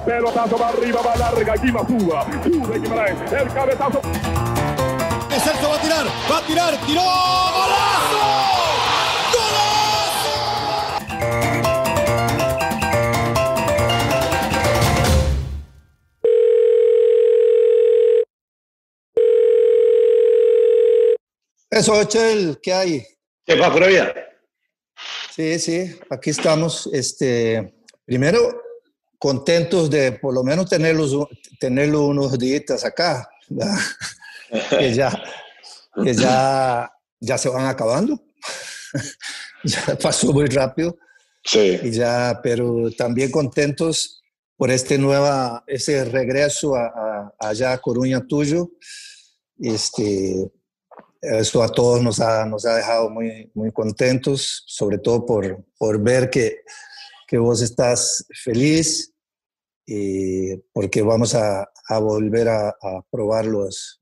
pelotazo va arriba, va larga, Guima suba Guimaraes, el cabezazo. Celso va a tirar, tiró, ¡golazo! Eso, Echel, ¿qué hay? ¿Qué va, pura vida? Sí, aquí estamos. Primero, contentos de por lo menos tenerlo unos días acá, ¿verdad? que ya se van acabando. Ya pasó muy rápido. Sí. Pero también contentos por ese regreso allá a Coruña tuyo. Eso a todos nos ha dejado muy, muy contentos, sobre todo por ver que vos estás feliz y porque vamos a volver a probar los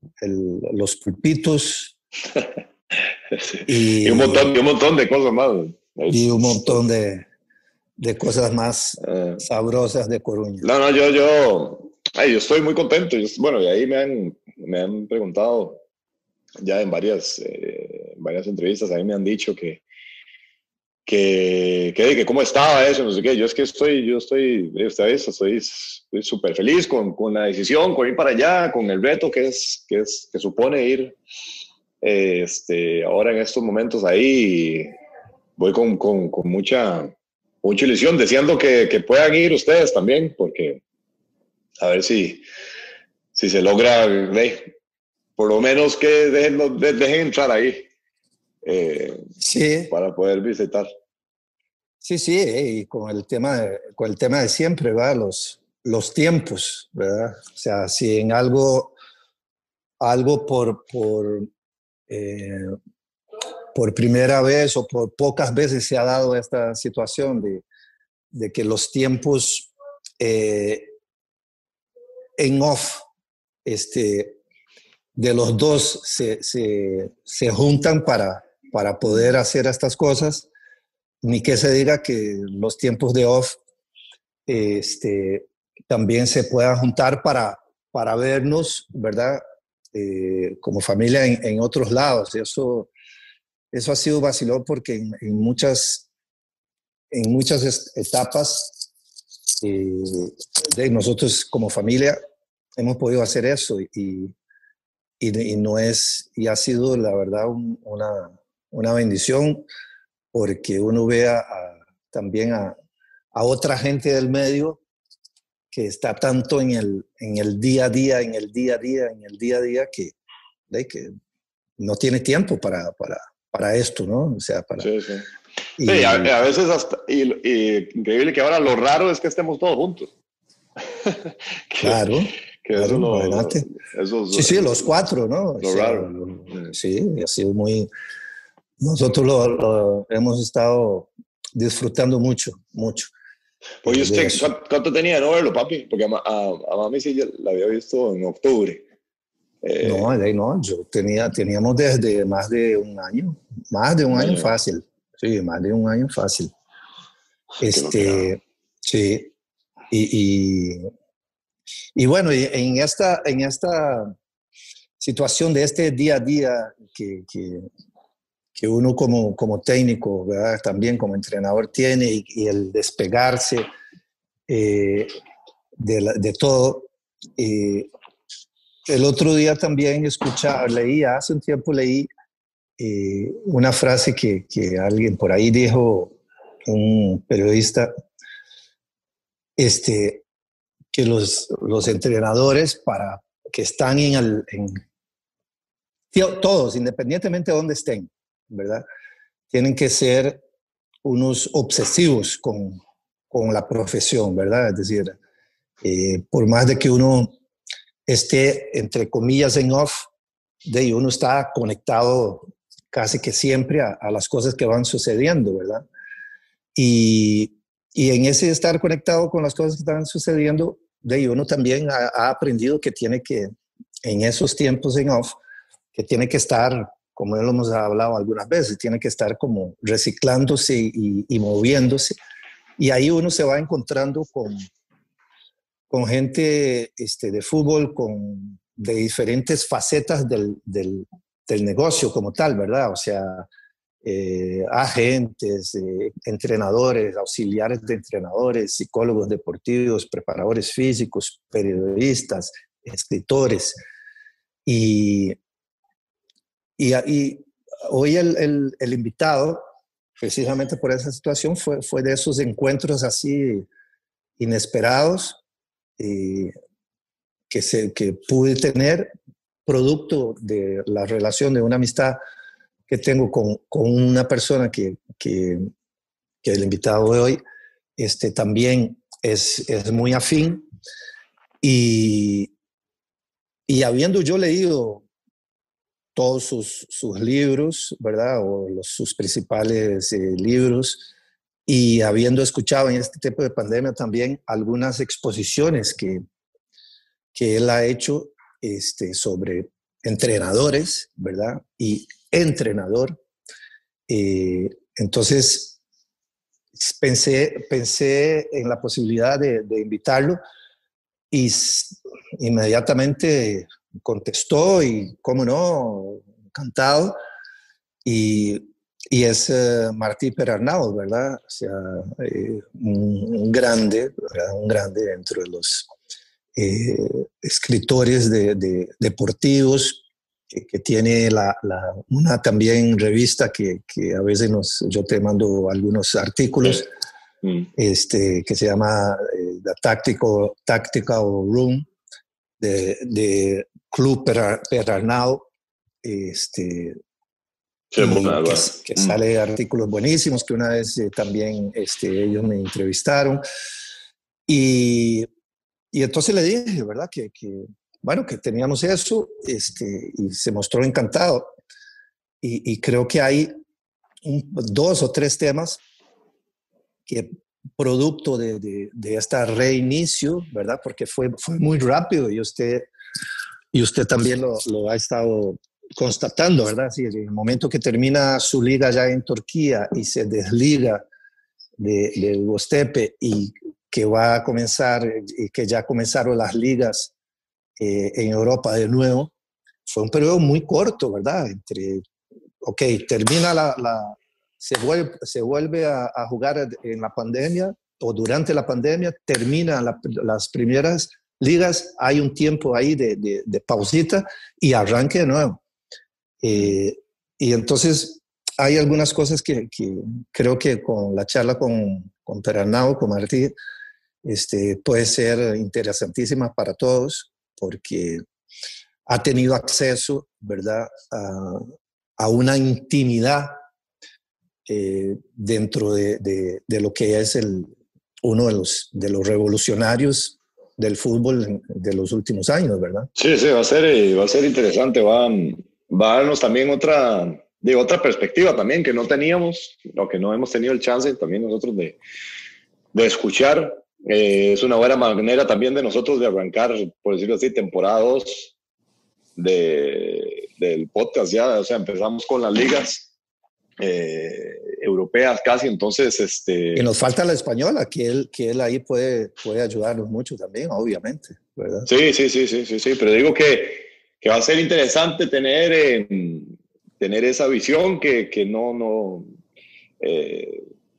pulpitos. Sí. Y un montón de cosas más. Y un montón de cosas más sabrosas de Coruña. No, yo estoy muy contento. Bueno, y ahí me han preguntado ya en varias entrevistas, ahí me han dicho que cómo estaba eso, no sé qué. Yo estoy súper feliz con la decisión, con ir para allá, con el reto que supone ir ahora en estos momentos ahí. Voy con mucha ilusión, deseando que puedan ir ustedes también, porque a ver si se logra, por lo menos que dejen entrar ahí sí. para poder visitar. Sí, y con el tema de siempre, ¿verdad? Los tiempos, ¿verdad? O sea, si en algo por primera vez o por pocas veces se ha dado esta situación de que los tiempos en off de los dos se juntan para poder hacer estas cosas, ni que se diga que los tiempos de off también se puedan juntar para vernos, ¿verdad? Como familia en otros lados. Eso ha sido vacilón porque en muchas etapas nosotros como familia hemos podido hacer eso y ha sido la verdad una bendición, porque uno ve también a otra gente del medio que está tanto en el día a día, que no tiene tiempo para esto, ¿no? O sea, Sí. Sí, a veces hasta, y increíble que ahora lo raro es que estemos todos juntos. Claro, adelante. Sí, los cuatro, ¿no? Lo raro. Sí, ha sido muy... Nosotros lo hemos estado disfrutando mucho. Pues usted, ¿cuánto tenía de no verlo, papi? Porque a mami sí la había visto en octubre. No, teníamos desde más de un año fácil. Sí, más de un año fácil. Sí, y bueno, en esta situación de este día a día que uno como técnico, ¿verdad? También como entrenador tiene, y el despegarse de todo. El otro día también hace un tiempo leí una frase que alguien por ahí dijo, un periodista, que los entrenadores que están todos, independientemente de dónde estén, ¿verdad? Tienen que ser unos obsesivos con la profesión, ¿verdad? Es decir, por más de que uno esté, entre comillas, en off, uno está conectado casi que siempre a las cosas que van sucediendo, ¿verdad? Y en ese estar conectado con las cosas que están sucediendo, uno también ha aprendido que tiene que, en esos tiempos en off, que tiene que estar, como ya lo hemos hablado algunas veces, tiene que estar como reciclándose y moviéndose. Y ahí uno se va encontrando con gente de fútbol, de diferentes facetas del negocio como tal, ¿verdad? O sea, agentes, entrenadores, auxiliares de entrenadores, psicólogos deportivos, preparadores físicos, periodistas, escritores. Y hoy el invitado, precisamente por esa situación, fue de esos encuentros así inesperados que pude tener, producto de la relación de una amistad que tengo con una persona que el invitado de hoy también es muy afín. Y habiendo yo leído todos sus libros, ¿verdad? O sus principales libros, y habiendo escuchado en este tiempo de pandemia también algunas exposiciones que él ha hecho sobre entrenadores, ¿verdad? Y entrenador. Entonces pensé en la posibilidad de invitarlo y inmediatamente contestó y, cómo no, encantado. Y es Martí Perarnau, ¿verdad? O sea, un grande, ¿verdad? Un grande dentro de los escritores deportivos, que tiene una también revista que a veces yo te mando algunos artículos, que se llama The Tactical Room, de Club Perarnau, que sale artículos buenísimos, que una vez también ellos me entrevistaron. Y entonces le dije, ¿verdad? Bueno, que teníamos eso, y se mostró encantado. Y creo que hay 2 o 3 temas que, producto de este reinicio, ¿verdad? Porque fue muy rápido y usted también lo ha estado constatando, ¿verdad? Sí, en el momento que termina su liga ya en Turquía y se desliga de Göztepe, y que va a comenzar, y que ya comenzaron las ligas en Europa de nuevo, fue un periodo muy corto, ¿verdad? Termina se vuelve a jugar en la pandemia o durante la pandemia, termina las primeras ligas, hay un tiempo ahí de pausita y arranque de nuevo. Y entonces hay algunas cosas que creo que con la charla con Perarnau, con Martí, puede ser interesantísima para todos, porque ha tenido acceso, ¿verdad?, a una intimidad dentro de lo que es uno de los revolucionarios del fútbol de los últimos años, ¿verdad? Sí, va a ser interesante, va a darnos también otra perspectiva también que no teníamos, o que no hemos tenido el chance también nosotros de escuchar. Es una buena manera también de nosotros de arrancar, por decirlo así, temporada 2 del podcast ya. O sea, empezamos con las ligas europeas casi, entonces y nos falta la española, que él ahí puede ayudarnos mucho también, obviamente, ¿verdad? Sí, pero digo que va a ser interesante tener esa visión que no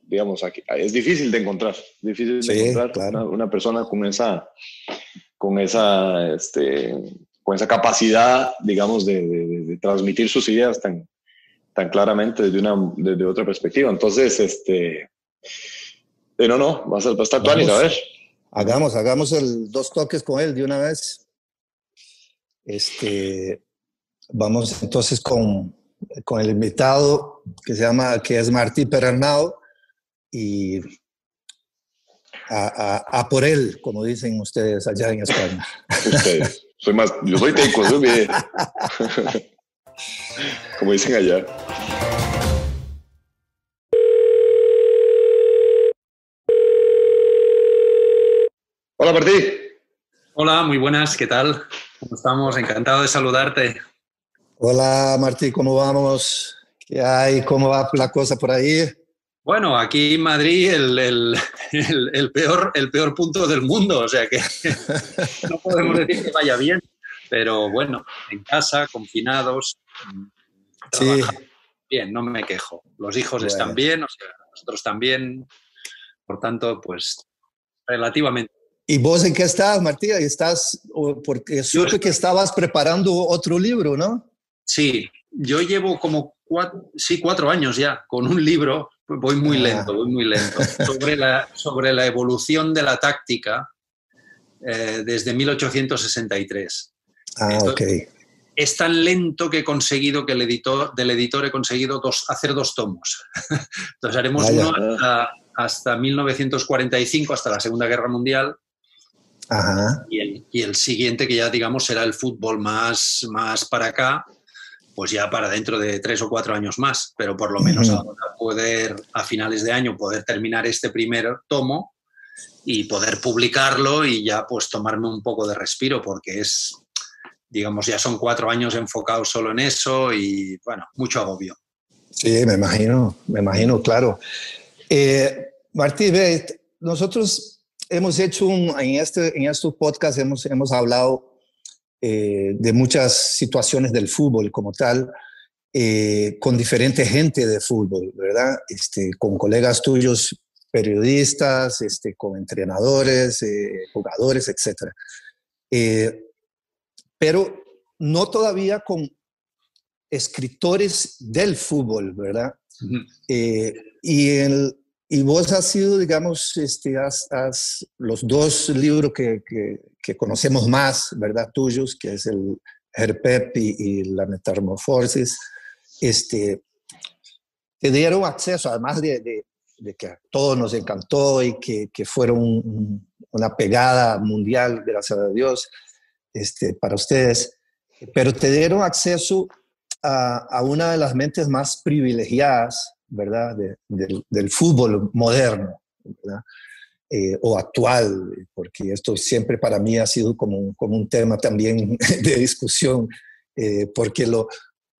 digamos, aquí, es difícil de encontrar, claro, una persona con esa capacidad, va a ideas tan claramente desde otra perspectiva. Entonces, va a estar tuanis, a ver. Hagamos 2 toques con él de una vez. Vamos entonces con el invitado que es Martí Perarnau, y a por él, como dicen ustedes allá en España. Ustedes. Yo soy teco, como dicen allá. Hola, Martí. Hola, muy buenas, ¿qué tal? ¿Cómo estamos? Encantado de saludarte. Hola, Martí, ¿cómo vamos? ¿Qué hay? ¿Cómo va la cosa por ahí? Bueno, aquí en Madrid el peor punto del mundo, o sea que no podemos decir que vaya bien, pero bueno, en casa, confinados, Sí, trabajando bien, no me quejo. Los hijos están bueno. bien, o sea, nosotros también, por tanto, pues relativamente. ¿Y vos en qué estás, Martí? Porque Yo supe que estabas preparando otro libro, ¿no? Sí, yo llevo como 4 años ya con un libro, voy muy lento, sobre la evolución de la táctica desde 1863. Ok. Es tan lento que he conseguido que del editor he conseguido hacer 2 tomos. Entonces haremos Vaya. uno hasta 1945, hasta la Segunda Guerra Mundial, Ajá. y el siguiente, que ya digamos será el fútbol más para acá, pues ya para dentro de 3 o 4 años más, pero por lo menos ahora a finales de año poder terminar este primer tomo y poder publicarlo y ya pues tomarme un poco de respiro, porque digamos, ya son 4 años enfocados solo en eso y bueno, mucho agobio. Sí, me imagino, claro. Martí, ve, nosotros hemos hecho en estos podcasts hemos hablado de muchas situaciones del fútbol como tal, con diferente gente de fútbol, ¿verdad? Con colegas tuyos periodistas, con entrenadores, jugadores, etc. Pero no todavía con escritores del fútbol, ¿verdad? Y vos has sido, digamos, los 2 libros que conocemos más, ¿verdad? Tuyos, que es el Herpep y la Metamorfosis, te dieron acceso, además de que a todos nos encantó y que fueron una pegada mundial, gracias a Dios, para ustedes, pero te dieron acceso a una de las mentes más privilegiadas, ¿verdad? Del fútbol moderno, ¿verdad? O actual, porque esto siempre para mí ha sido como un tema también de discusión, porque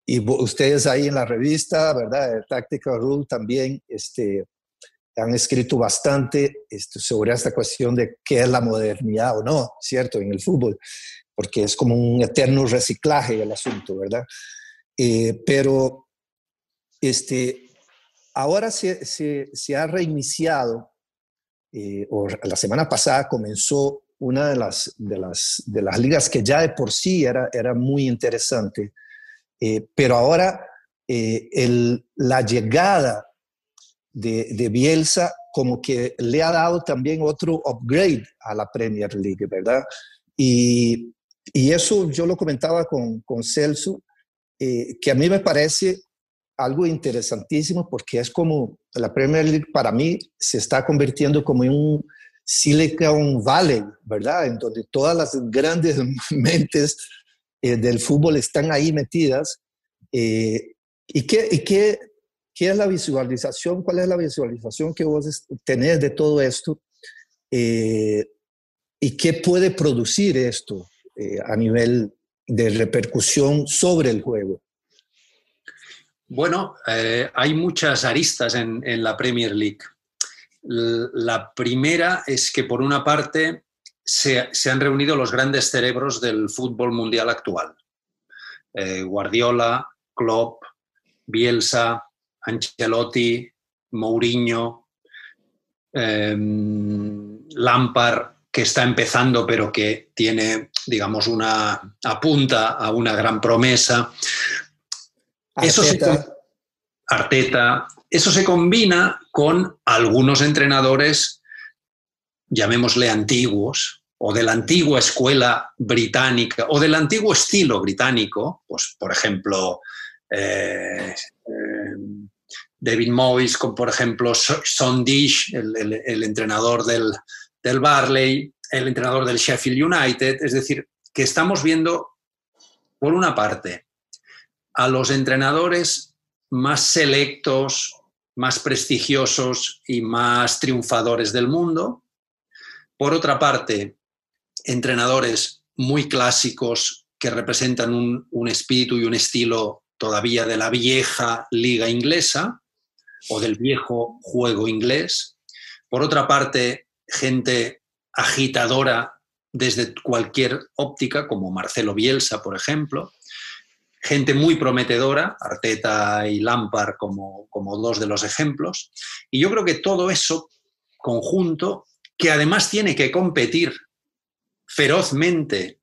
y ustedes ahí en la revista, ¿verdad? Tactical Rule también han escrito bastante sobre esta cuestión de qué es la modernidad o no, ¿cierto? En el fútbol, porque es como un eterno reciclaje el asunto, ¿verdad? Pero ahora se ha reiniciado, o la semana pasada comenzó una de las ligas que ya de por sí era muy interesante, pero ahora la llegada de Bielsa como que le ha dado también otro upgrade a la Premier League, ¿verdad? Y eso yo lo comentaba con Celso, que a mí me parece algo interesantísimo, porque es como la Premier League para mí se está convirtiendo como en un Silicon Valley, ¿verdad? En donde todas las grandes mentes del fútbol están ahí metidas. ¿Y qué es la visualización? ¿Cuál es la visualización que vos tenés de todo esto? ¿Y qué puede producir esto a nivel de repercusión sobre el juego? Bueno, hay muchas aristas en la Premier League. La primera es que, por una parte, se han reunido los grandes cerebros del fútbol mundial actual. Guardiola, Klopp, Bielsa, Ancelotti, Mourinho, Lampard, que está empezando pero que tiene, digamos, apunta a una gran promesa. Arteta. Eso se combina con algunos entrenadores, llamémosle antiguos, o de la antigua escuela británica, o del antiguo estilo británico, pues por ejemplo David Moyes, con por ejemplo Sean Dyche, el entrenador del Burnley, el entrenador del Sheffield United. Es decir, que estamos viendo, por una parte, a los entrenadores más selectos, más prestigiosos y más triunfadores del mundo. Por otra parte, entrenadores muy clásicos que representan un espíritu y un estilo todavía de la vieja liga inglesa. o del viejo juego inglés. Por otra parte, gente agitadora desde cualquier óptica, como Marcelo Bielsa, por ejemplo. Gente muy prometedora, Arteta y Lampard como dos de los ejemplos. Y yo creo que todo eso conjunto, que además tiene que competir ferozmente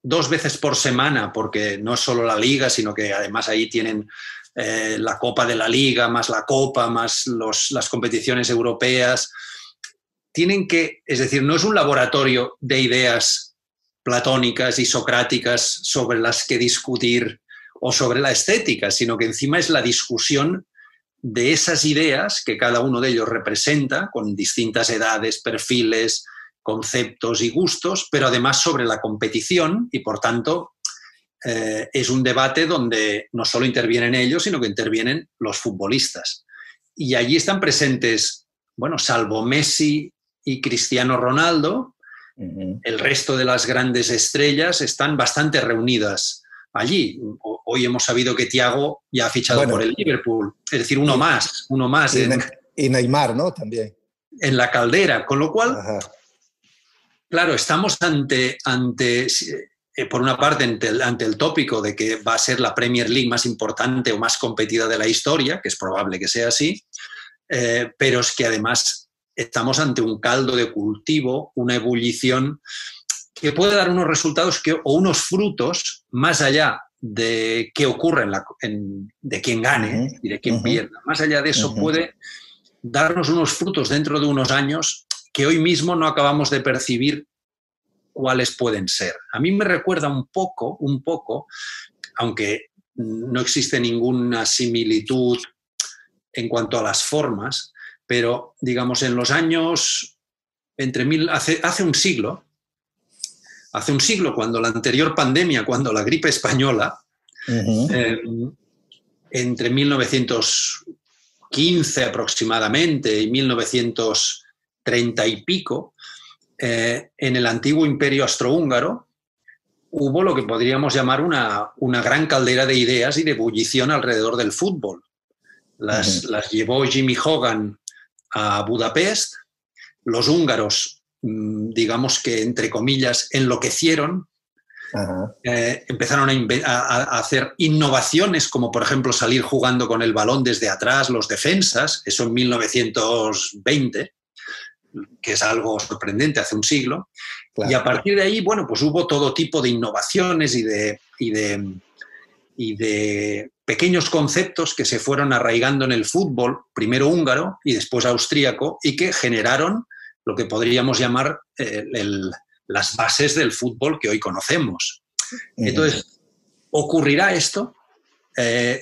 2 veces por semana, porque no es solo la Liga, sino que además ahí tienen la Copa de la Liga, más la Copa, más las competiciones europeas. Tienen que, es decir, no es un laboratorio de ideas platónicas y socráticas sobre las que discutir o sobre la estética, sino que encima es la discusión de esas ideas que cada uno de ellos representa, con distintas edades, perfiles, conceptos y gustos, pero además sobre la competición y, por tanto, es un debate donde no solo intervienen ellos, sino que intervienen los futbolistas. Y allí están presentes, bueno, salvo Messi y Cristiano Ronaldo, el resto de las grandes estrellas están bastante reunidas allí. Hoy hemos sabido que Thiago ya ha fichado por el Liverpool, es decir, uno más. Y Neymar, ¿no? También. En la caldera, con lo cual, claro, estamos ante por una parte, ante el tópico de que va a ser la Premier League más importante o más competida de la historia, que es probable que sea así, pero es que además estamos ante un caldo de cultivo, una ebullición que puede dar unos resultados o unos frutos más allá de qué ocurre de quién gane y de quién pierda. Más allá de eso puede darnos unos frutos dentro de unos años que hoy mismo no acabamos de percibir cuáles pueden ser. A mí me recuerda un poco, aunque no existe ninguna similitud en cuanto a las formas, pero digamos en los años, hace un siglo, cuando la anterior pandemia, cuando la gripe española, entre 1915 aproximadamente y 1930 y pico, en el antiguo imperio austrohúngaro hubo lo que podríamos llamar una gran caldera de ideas y de ebullición alrededor del fútbol. Las llevó Jimmy Hogan a Budapest. Los húngaros, digamos que, entre comillas, enloquecieron. Empezaron a hacer innovaciones, como por ejemplo salir jugando con el balón desde atrás, los defensas, eso en 1920, que es algo sorprendente, hace un siglo. Claro. Y a partir de ahí, bueno, pues hubo todo tipo de innovaciones y de pequeños conceptos que se fueron arraigando en el fútbol, primero húngaro y después austríaco, y que generaron lo que podríamos llamar las bases del fútbol que hoy conocemos. Entonces, ¿ocurrirá esto?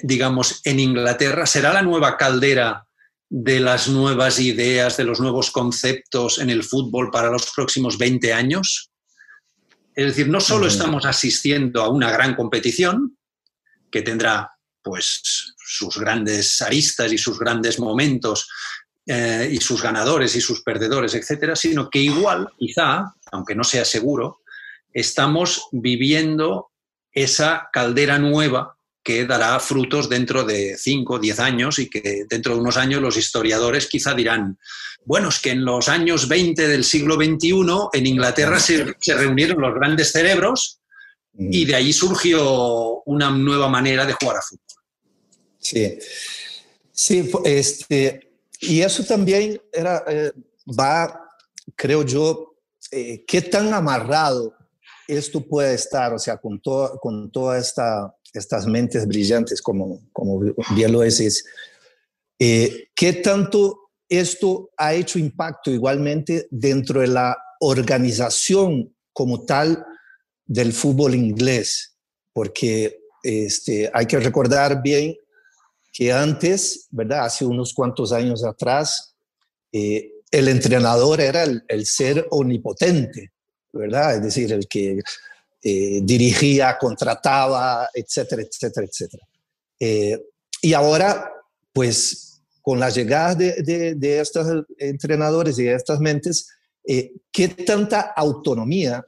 Digamos, en Inglaterra, ¿será la nueva caldera de las nuevas ideas, de los nuevos conceptos en el fútbol para los próximos 20 años? Es decir, no solo estamos asistiendo a una gran competición, que tendrá pues sus grandes aristas y sus grandes momentos, y sus ganadores y sus perdedores, etcétera, sino que igual, quizá, aunque no sea seguro, estamos viviendo esa caldera nueva que dará frutos dentro de 5 o 10 años y que dentro de unos años los historiadores quizá dirán, bueno, es que en los años 20 del siglo XXI en Inglaterra se reunieron los grandes cerebros y de ahí surgió una nueva manera de jugar a fútbol. Sí, y eso también va, creo yo, qué tan amarrado esto puede estar, o sea, con todas estas mentes brillantes, como bien lo decís. ¿Qué tanto esto ha hecho impacto igualmente dentro de la organización como tal del fútbol inglés? Porque hay que recordar bien que antes, ¿verdad? Hace unos cuantos años atrás, el entrenador era el ser omnipotente, ¿verdad? Es decir, el que dirigía, contrataba, etcétera, etcétera, etcétera. Y ahora, pues, con la llegada de estos entrenadores y de estas mentes, ¿qué tanta autonomía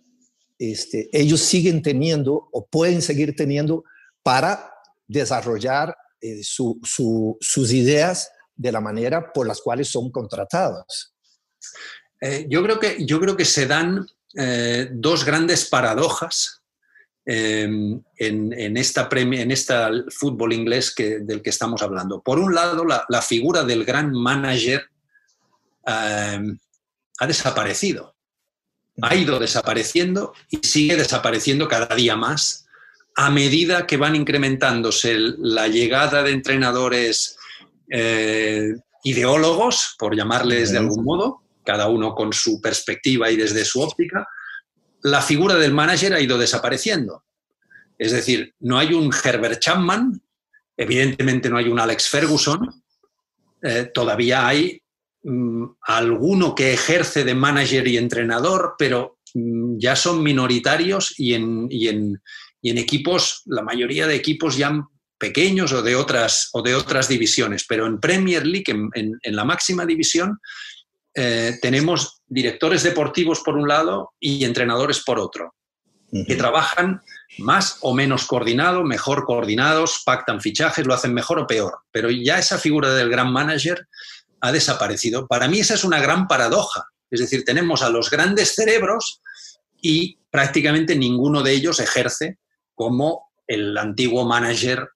ellos siguen teniendo o pueden seguir teniendo para desarrollar sus ideas de la manera por las cuales son contratados. Yo creo que se dan dos grandes paradojas en esta fútbol inglés del que estamos hablando. Por un lado, la figura del gran manager ha desaparecido. Ha ido desapareciendo y sigue desapareciendo cada día más a medida que van incrementándose la llegada de entrenadores ideólogos, por llamarles de algún modo, cada uno con su perspectiva y desde su óptica. La figura del manager ha ido desapareciendo. Es decir, no hay un Herbert Chapman, evidentemente no hay un Alex Ferguson, todavía hay alguno que ejerce de manager y entrenador, pero ya son minoritarios y en equipos, la mayoría de equipos ya pequeños o de otras divisiones. Pero en Premier League, en la máxima división, tenemos directores deportivos por un lado y entrenadores por otro, que trabajan más o menos coordinados, mejor coordinados, pactan fichajes, lo hacen mejor o peor. Pero ya esa figura del gran manager ha desaparecido. Para mí esa es una gran paradoja. Es decir, tenemos a los grandes cerebros y prácticamente ninguno de ellos ejerce como el antiguo manager,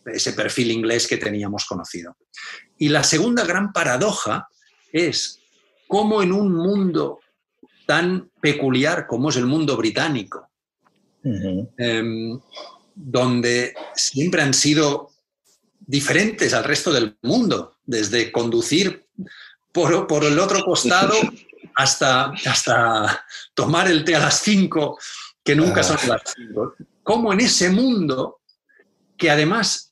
ese perfil inglés que teníamos conocido. Y la segunda gran paradoja es cómo en un mundo tan peculiar como es el mundo británico, donde siempre han sido diferentes al resto del mundo, desde conducir por el otro costado hasta tomar el té a las 5, que nunca son las 5. Cómo en ese mundo, que además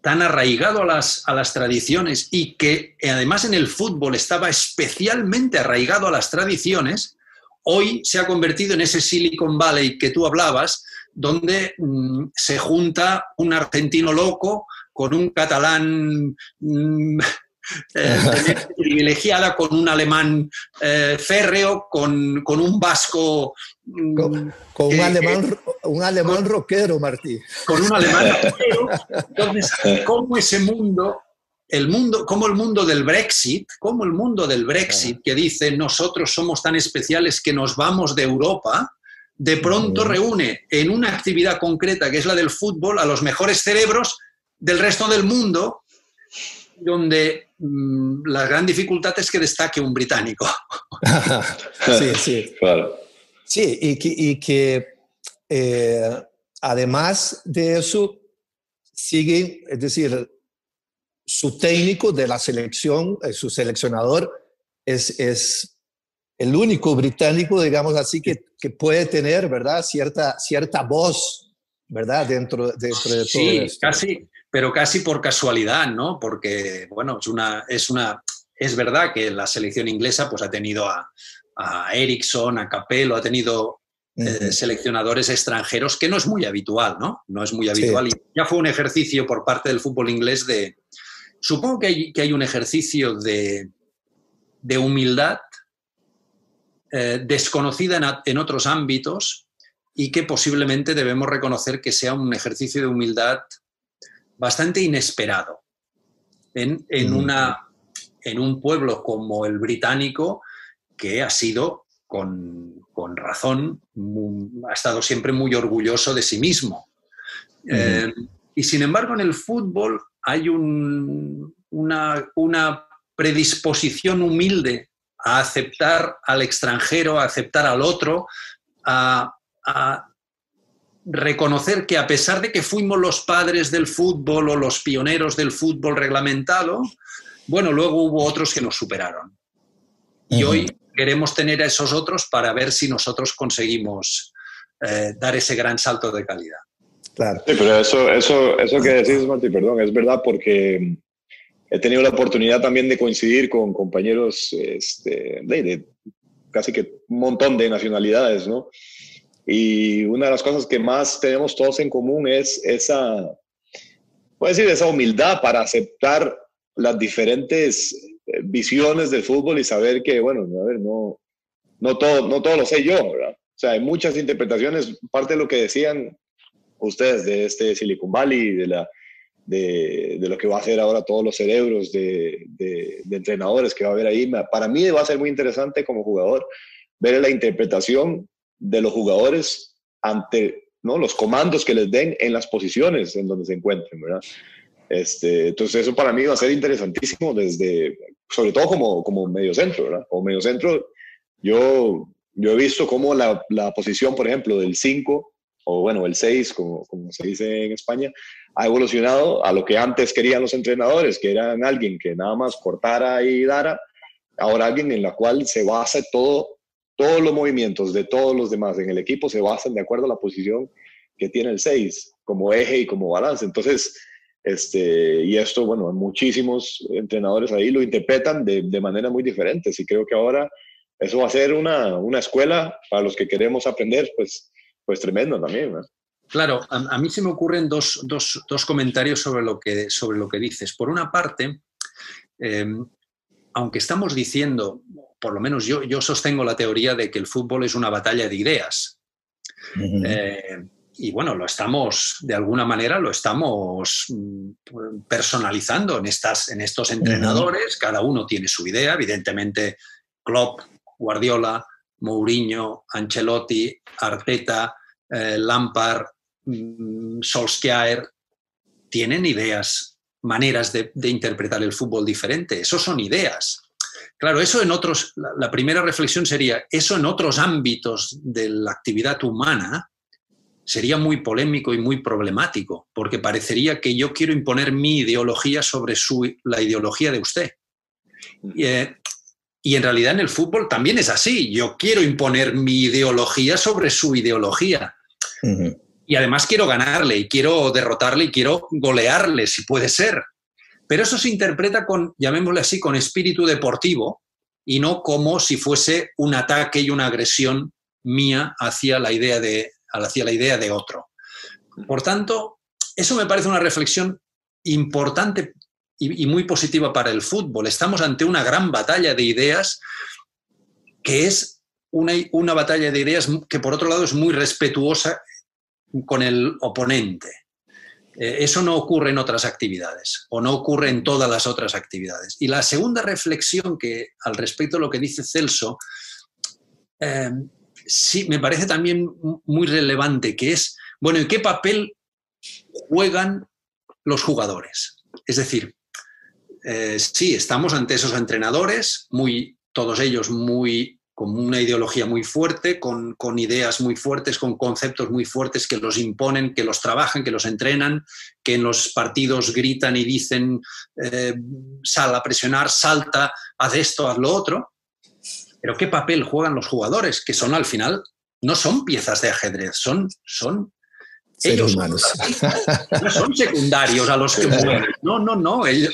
tan arraigado a las tradiciones y que además en el fútbol estaba especialmente arraigado a las tradiciones, hoy se ha convertido en ese Silicon Valley que tú hablabas, donde se junta un argentino loco con un catalán privilegiada, con un alemán férreo, con un vasco... Con un alemán rockero, Martí. Con un alemán rockero. Entonces, ¿cómo ese mundo, como el mundo del Brexit, que dice nosotros somos tan especiales que nos vamos de Europa, de pronto reúne en una actividad concreta, que es la del fútbol, a los mejores cerebros del resto del mundo, donde la gran dificultad es que destaque un británico. Sí. Claro. Sí, y que además de eso, sigue, es decir, su técnico de la selección, su seleccionador, es el único británico, digamos así, que puede tener, ¿verdad?, cierta voz, ¿verdad?, dentro de todo esto. Pero casi por casualidad, ¿no? Porque, bueno, es verdad que la selección inglesa pues, ha tenido a Eriksson, a Capello, ha tenido seleccionadores extranjeros, que no es muy habitual, ¿no? No es muy habitual. Sí. Y ya fue un ejercicio por parte del fútbol inglés supongo que hay un ejercicio de humildad desconocida en otros ámbitos y que posiblemente debemos reconocer que sea un ejercicio de humildad bastante inesperado en un pueblo como el británico, que ha sido, con razón, ha estado siempre muy orgulloso de sí mismo. Y sin embargo, en el fútbol hay una predisposición humilde a aceptar al extranjero, a aceptar al otro, a reconocer que a pesar de que fuimos los padres del fútbol o los pioneros del fútbol reglamentado, bueno, luego hubo otros que nos superaron. Y hoy queremos tener a esos otros para ver si nosotros conseguimos dar ese gran salto de calidad. Claro. Sí, pero eso que decís, Martí, perdón, es verdad, porque he tenido la oportunidad también de coincidir con compañeros de casi que un montón de nacionalidades, ¿no? Y una de las cosas que más tenemos todos en común es esa humildad para aceptar las diferentes visiones del fútbol y saber que, bueno, a ver, no todo lo sé yo, ¿verdad? O sea, hay muchas interpretaciones, parte de lo que decían ustedes de este Silicon Valley, de de lo que va a hacer ahora todos los cerebros de entrenadores que va a haber ahí. Para mí va a ser muy interesante como jugador ver la interpretación de los jugadores ante, ¿no?, los comandos que les den en las posiciones en donde se encuentren, ¿verdad? Entonces eso para mí va a ser interesantísimo, sobre todo como mediocentro, ¿verdad? Como mediocentro, yo he visto cómo la posición, por ejemplo, del 5, o bueno, el 6, como se dice en España, ha evolucionado a lo que antes querían los entrenadores, que eran alguien que nada más cortara y dara, ahora alguien en la cual se basa todos los movimientos de todos los demás en el equipo se basan de acuerdo a la posición que tiene el 6, como eje y como balance. Entonces, y esto, bueno, muchísimos entrenadores ahí lo interpretan de manera muy diferente, y creo que ahora eso va a ser una escuela para los que queremos aprender, pues tremendo también, ¿no? Claro, a mí se me ocurren dos comentarios sobre lo que dices. Por una parte, aunque estamos diciendo, por lo menos yo sostengo la teoría de que el fútbol es una batalla de ideas. Uh-huh. Y bueno, de alguna manera lo estamos personalizando en estos entrenadores. Uh-huh. Cada uno tiene su idea. Evidentemente, Klopp, Guardiola, Mourinho, Ancelotti, Arteta, Lampard, Solskjaer, tienen ideas, maneras de interpretar el fútbol diferente. Eso son ideas. Claro, eso en otros, la primera reflexión sería, eso en otros ámbitos de la actividad humana sería muy polémico y muy problemático, porque parecería que yo quiero imponer mi ideología sobre la ideología de usted. Y en realidad en el fútbol también es así. Yo quiero imponer mi ideología sobre su ideología. Uh-huh. Y además quiero ganarle, y quiero derrotarle, y quiero golearle, si puede ser. Pero eso se interpreta llamémosle así, con espíritu deportivo, y no como si fuese un ataque y una agresión mía hacia la idea de otro. Por tanto, eso me parece una reflexión importante y muy positiva para el fútbol. Estamos ante una gran batalla de ideas que es una batalla de ideas que, por otro lado, es muy respetuosa con el oponente. Eso no ocurre en otras actividades, o no ocurre en todas las otras actividades. Y la segunda reflexión que, al respecto de lo que dice Celso, sí, me parece también muy relevante, que es, bueno, ¿y qué papel juegan los jugadores? Es decir, sí, estamos ante esos entrenadores, todos ellos con una ideología muy fuerte, con ideas muy fuertes, con conceptos muy fuertes que los imponen, que los trabajan, que los entrenan, que en los partidos gritan y dicen sal a presionar, salta, haz esto, haz lo otro. Pero ¿qué papel juegan los jugadores? Que son, al final, no son piezas de ajedrez, son ellos humanos. No son secundarios a los que mueven. No.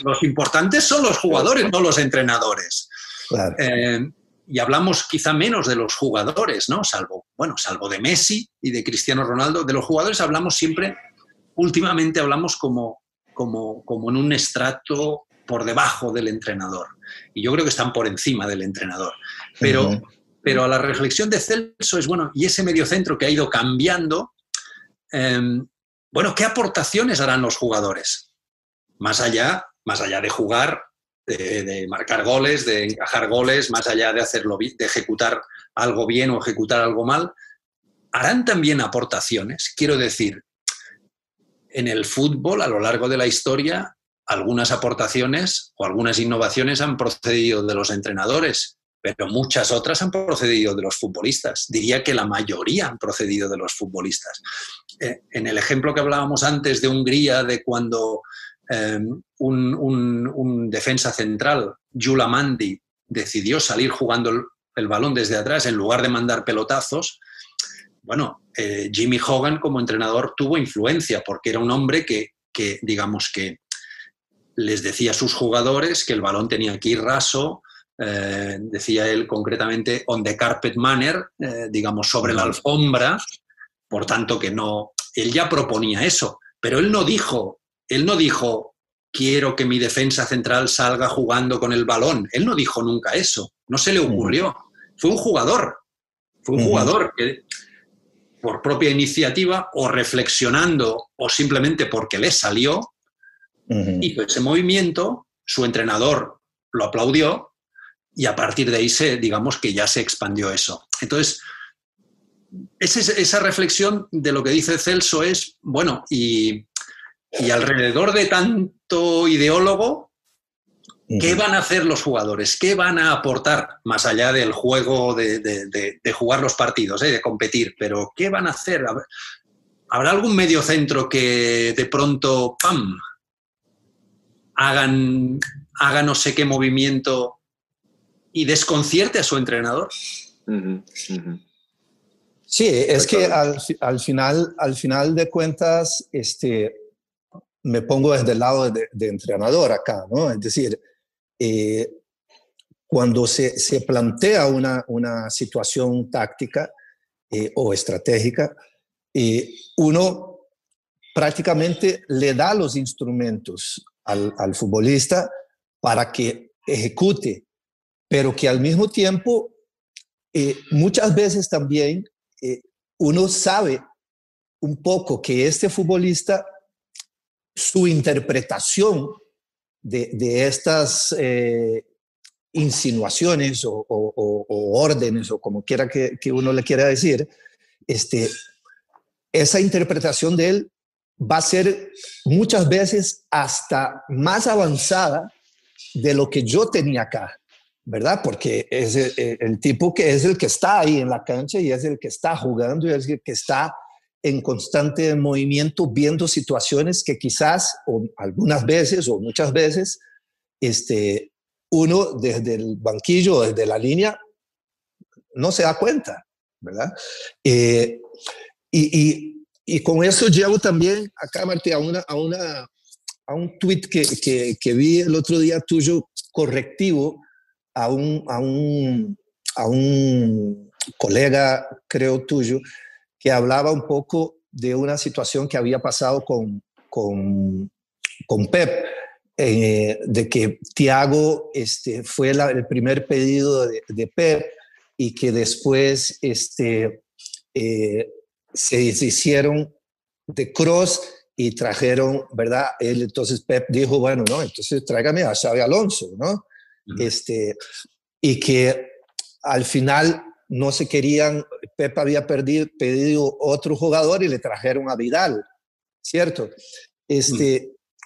Los importantes son los jugadores, no los entrenadores. Claro. Y hablamos quizá menos de los jugadores, ¿no? Salvo de Messi y de Cristiano Ronaldo. De los jugadores hablamos siempre, últimamente hablamos como en un estrato por debajo del entrenador. Y yo creo que están por encima del entrenador. Pero la reflexión de Celso es, bueno, y ese mediocentro que ha ido cambiando, ¿qué aportaciones harán los jugadores? Más allá de jugar, de marcar goles, de encajar goles, más allá de de ejecutar algo bien o ejecutar algo mal, harán también aportaciones. Quiero decir, en el fútbol, a lo largo de la historia, algunas aportaciones o algunas innovaciones han procedido de los entrenadores, pero muchas otras han procedido de los futbolistas. Diría que la mayoría han procedido de los futbolistas. En el ejemplo que hablábamos antes de Hungría, de cuando un defensa central, Gyula Mandi, decidió salir jugando el balón desde atrás en lugar de mandar pelotazos, Jimmy Hogan como entrenador tuvo influencia, porque era un hombre que digamos que les decía a sus jugadores que el balón tenía que ir raso, decía él concretamente on the carpet manner, sobre la alfombra, por tanto que no, él ya proponía eso, pero él no dijo quiero que mi defensa central salga jugando con el balón. Él no dijo nunca eso, no se le ocurrió. Fue un jugador que por propia iniciativa o reflexionando o simplemente porque le salió, Hizo ese movimiento, su entrenador lo aplaudió y a partir de ahí digamos que ya se expandió eso. Entonces, esa reflexión de lo que dice Celso es, bueno, y alrededor de tanto ideólogo, ¿qué van a hacer los jugadores? ¿Qué van a aportar más allá del juego de jugar los partidos, de competir? Pero ¿qué van a hacer? ¿Habrá algún mediocentro que de pronto, ¡pam!, haga no sé qué movimiento y desconcierte a su entrenador? Sí, es que al final de cuentas, me pongo desde el lado de entrenador acá, ¿no? Es decir, cuando se plantea una situación táctica o estratégica, uno prácticamente le da los instrumentos al futbolista para que ejecute, pero que al mismo tiempo muchas veces también uno sabe un poco que este futbolista, su interpretación de estas insinuaciones o órdenes, o como quiera que uno le quiera decir, esa interpretación de él va a ser muchas veces hasta más avanzada de lo que yo tenía acá, ¿verdad? Porque es el tipo que es el que está ahí en la cancha y es el que está jugando y es el que está en constante movimiento, viendo situaciones que quizás, o algunas veces o muchas veces, uno desde el banquillo, desde la línea, no se da cuenta, ¿verdad? Y con eso llego también acá, Martí, a un tuit que vi el otro día tuyo, correctivo a un colega, creo, tuyo, que hablaba un poco de una situación que había pasado con Pep, de que Thiago fue el primer pedido de Pep y que después se deshicieron de Kroos y trajeron, ¿verdad? Entonces Pep dijo, bueno, no, entonces tráigame a Xabi Alonso, ¿no? Y que al final no se querían, Pep había pedido otro jugador y le trajeron a Vidal, ¿cierto?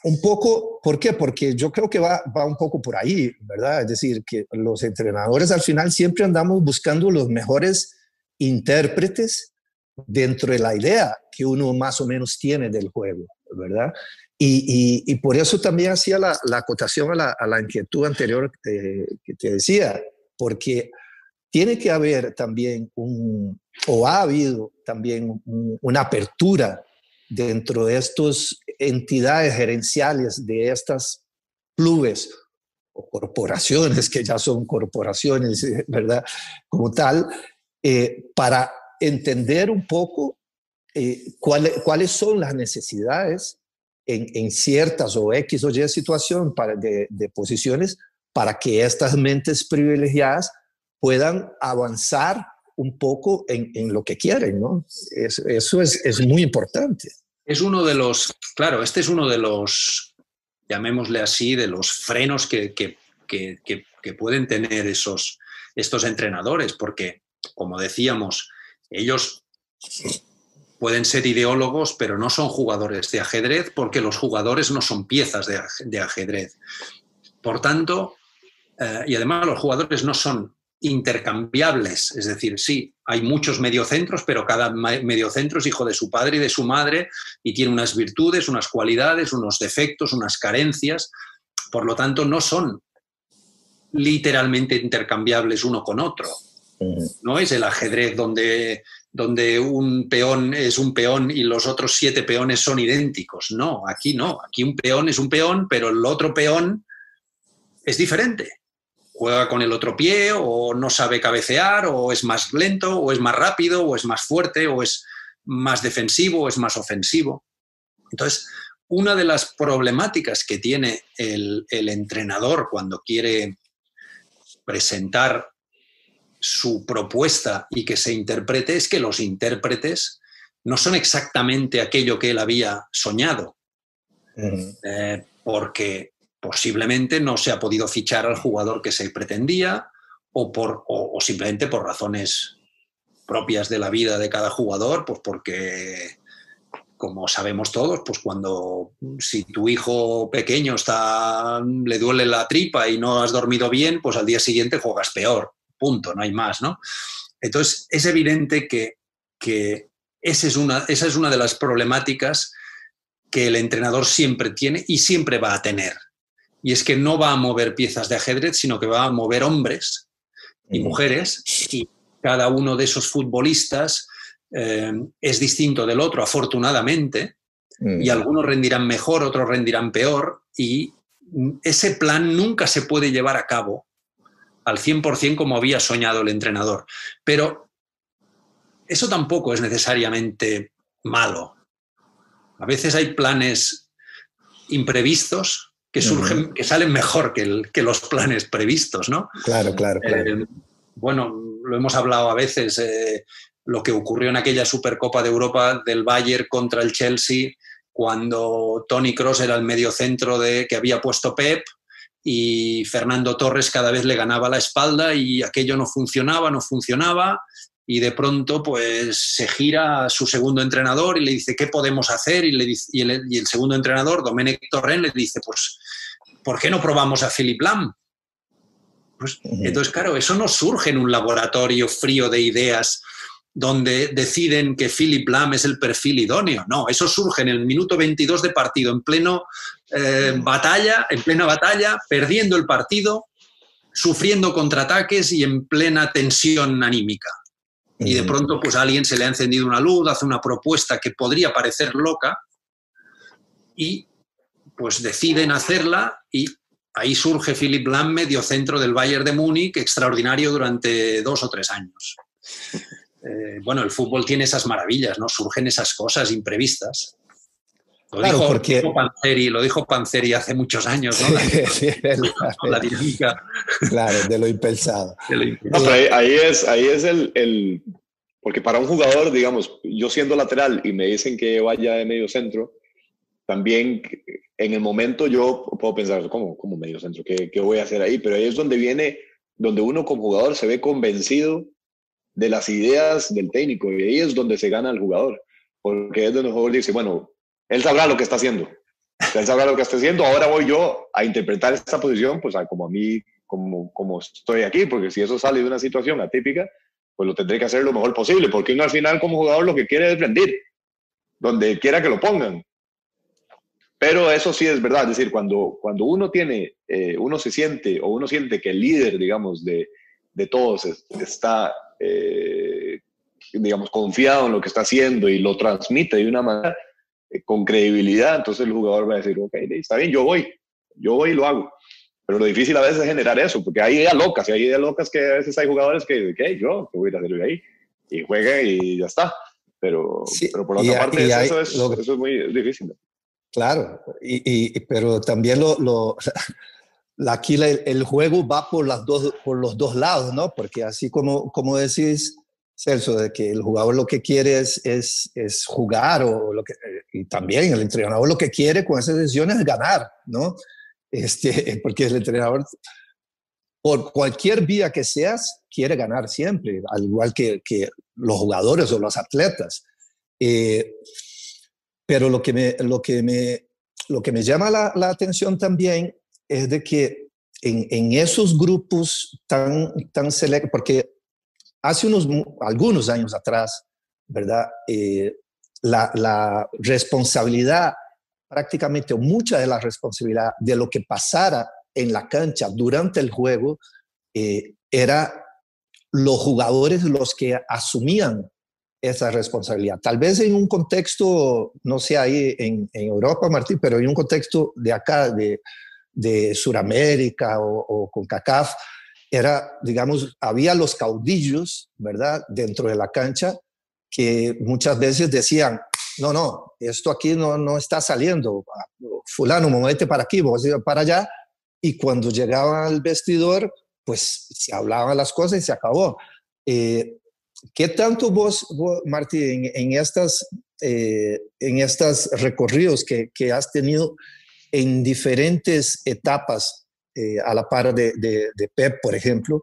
Un poco, ¿por qué? Porque yo creo que va un poco por ahí, ¿verdad? Es decir, que los entrenadores al final siempre andamos buscando los mejores intérpretes dentro de la idea que uno más o menos tiene del juego, ¿verdad? Y por eso también hacía la acotación a la inquietud anterior que te decía, porque tiene que haber también o ha habido también una apertura dentro de estas entidades gerenciales de estas clubes o corporaciones, que ya son corporaciones, ¿verdad? Como tal, para entender un poco cuáles son las necesidades en ciertas o X o Y situación de posiciones para que estas mentes privilegiadas puedan avanzar un poco en lo que quieren, ¿no? Eso es muy importante. Es uno de los, claro, este es uno de los, llamémosle así, de los frenos que pueden tener estos entrenadores, porque, como decíamos, ellos pueden ser ideólogos, pero no son jugadores de ajedrez, porque los jugadores no son piezas de ajedrez. Por tanto, y además los jugadores no son intercambiables, es decir, sí, hay muchos mediocentros, pero cada mediocentro es hijo de su padre y de su madre y tiene unas virtudes, unas cualidades, unos defectos, unas carencias, por lo tanto no son literalmente intercambiables uno con otro. No es el ajedrez donde un peón es un peón y los otros 7 peones son idénticos. No, aquí un peón es un peón, pero el otro peón es diferente. Juega con el otro pie, o no sabe cabecear, o es más lento, o es más rápido, o es más fuerte, o es más defensivo, o es más ofensivo. Entonces, una de las problemáticas que tiene el entrenador cuando quiere presentar su propuesta y que se interprete es que los intérpretes no son exactamente aquello que él había soñado. porque posiblemente no se ha podido fichar al jugador que se pretendía o simplemente por razones propias de la vida de cada jugador, pues porque, como sabemos todos, pues si tu hijo pequeño le duele la tripa y no has dormido bien, pues al día siguiente juegas peor, punto, no hay más, ¿no? Entonces, es evidente que esa es una de las problemáticas que el entrenador siempre tiene y siempre va a tener. Y es que no va a mover piezas de ajedrez, sino que va a mover hombres y mujeres, y cada uno de esos futbolistas es distinto del otro, afortunadamente, y algunos rendirán mejor, otros rendirán peor, y ese plan nunca se puede llevar a cabo al 100% como había soñado el entrenador. Pero eso tampoco es necesariamente malo. A veces hay planes imprevistos que surgen, que salen mejor que los planes previstos, ¿no? Claro. Bueno, lo hemos hablado a veces, lo que ocurrió en aquella Supercopa de Europa del Bayern contra el Chelsea, cuando Toni Kroos era el mediocentro que había puesto Pep, y Fernando Torres cada vez le ganaba la espalda y aquello no funcionaba, y de pronto pues se gira a su segundo entrenador y le dice ¿qué podemos hacer? Y el segundo entrenador, Domènec Torrent, le dice pues ¿por qué no probamos a Philipp Lahm? Pues, entonces, claro, eso no surge en un laboratorio frío de ideas donde deciden que Philipp Lahm es el perfil idóneo. No, eso surge en el minuto 22 de partido, en plena batalla, perdiendo el partido, sufriendo contraataques y en plena tensión anímica. Y de pronto pues a alguien se le ha encendido una luz, hace una propuesta que podría parecer loca y pues deciden hacerla, y ahí surge Philipp Lahm, mediocentro del Bayern de Múnich, extraordinario durante 2 o 3 años. Bueno, el fútbol tiene esas maravillas, ¿no? Surgen esas cosas imprevistas. Lo dijo Panzeri hace muchos años, ¿no? La dinámica. Claro, de lo impensado. No, pero ahí es el... Porque para un jugador, digamos, yo siendo lateral y me dicen que vaya de medio centro, también en el momento yo puedo pensar, ¿cómo medio centro? ¿Qué voy a hacer ahí? Pero ahí es donde uno como jugador se ve convencido de las ideas del técnico, y ahí es donde se gana el jugador, porque es donde el jugador dice, bueno, él sabrá lo que está haciendo, ahora voy yo a interpretar esta posición, pues como a mí, como estoy aquí, porque si eso sale de una situación atípica, pues lo tendré que hacer lo mejor posible, porque uno al final como jugador lo que quiere es rendir, donde quiera que lo pongan. Pero eso sí es verdad, es decir, cuando uno siente que el líder, digamos, de todos está, digamos, confiado en lo que está haciendo y lo transmite de una manera con credibilidad, entonces el jugador va a decir, ok, está bien, yo voy y lo hago. Pero lo difícil a veces es generar eso, porque hay ideas locas que a veces hay jugadores que yo voy a ir a hacer ahí, y juegan y ya está. Pero por otra parte eso es muy difícil. Claro, pero también aquí el juego va por los dos lados, ¿no? Porque así como decís, Celso, de que el jugador lo que quiere es jugar, y también el entrenador lo que quiere con esas decisiones es ganar, ¿no? Porque el entrenador, por cualquier vía que seas, quiere ganar siempre, al igual que los jugadores o los atletas. Pero lo que me llama la atención también es de que en esos grupos tan selectos, porque hace algunos años atrás, ¿verdad? La responsabilidad, prácticamente mucha de la responsabilidad de lo que pasara en la cancha durante el juego, era los jugadores los que asumían esa responsabilidad. Tal vez en un contexto, no sé ahí en Europa, Martín, pero en un contexto de acá, de Sudamérica o CONCACAF, digamos, había los caudillos, ¿verdad?, dentro de la cancha, que muchas veces decían, no, esto aquí no está saliendo, fulano, movete para aquí, vos para allá, y cuando llegaban al vestidor, pues se hablaban las cosas y se acabó. ¿Qué tanto vos Martín, en estas en estos recorridos que has tenido en diferentes etapas, a la par de Pep, por ejemplo,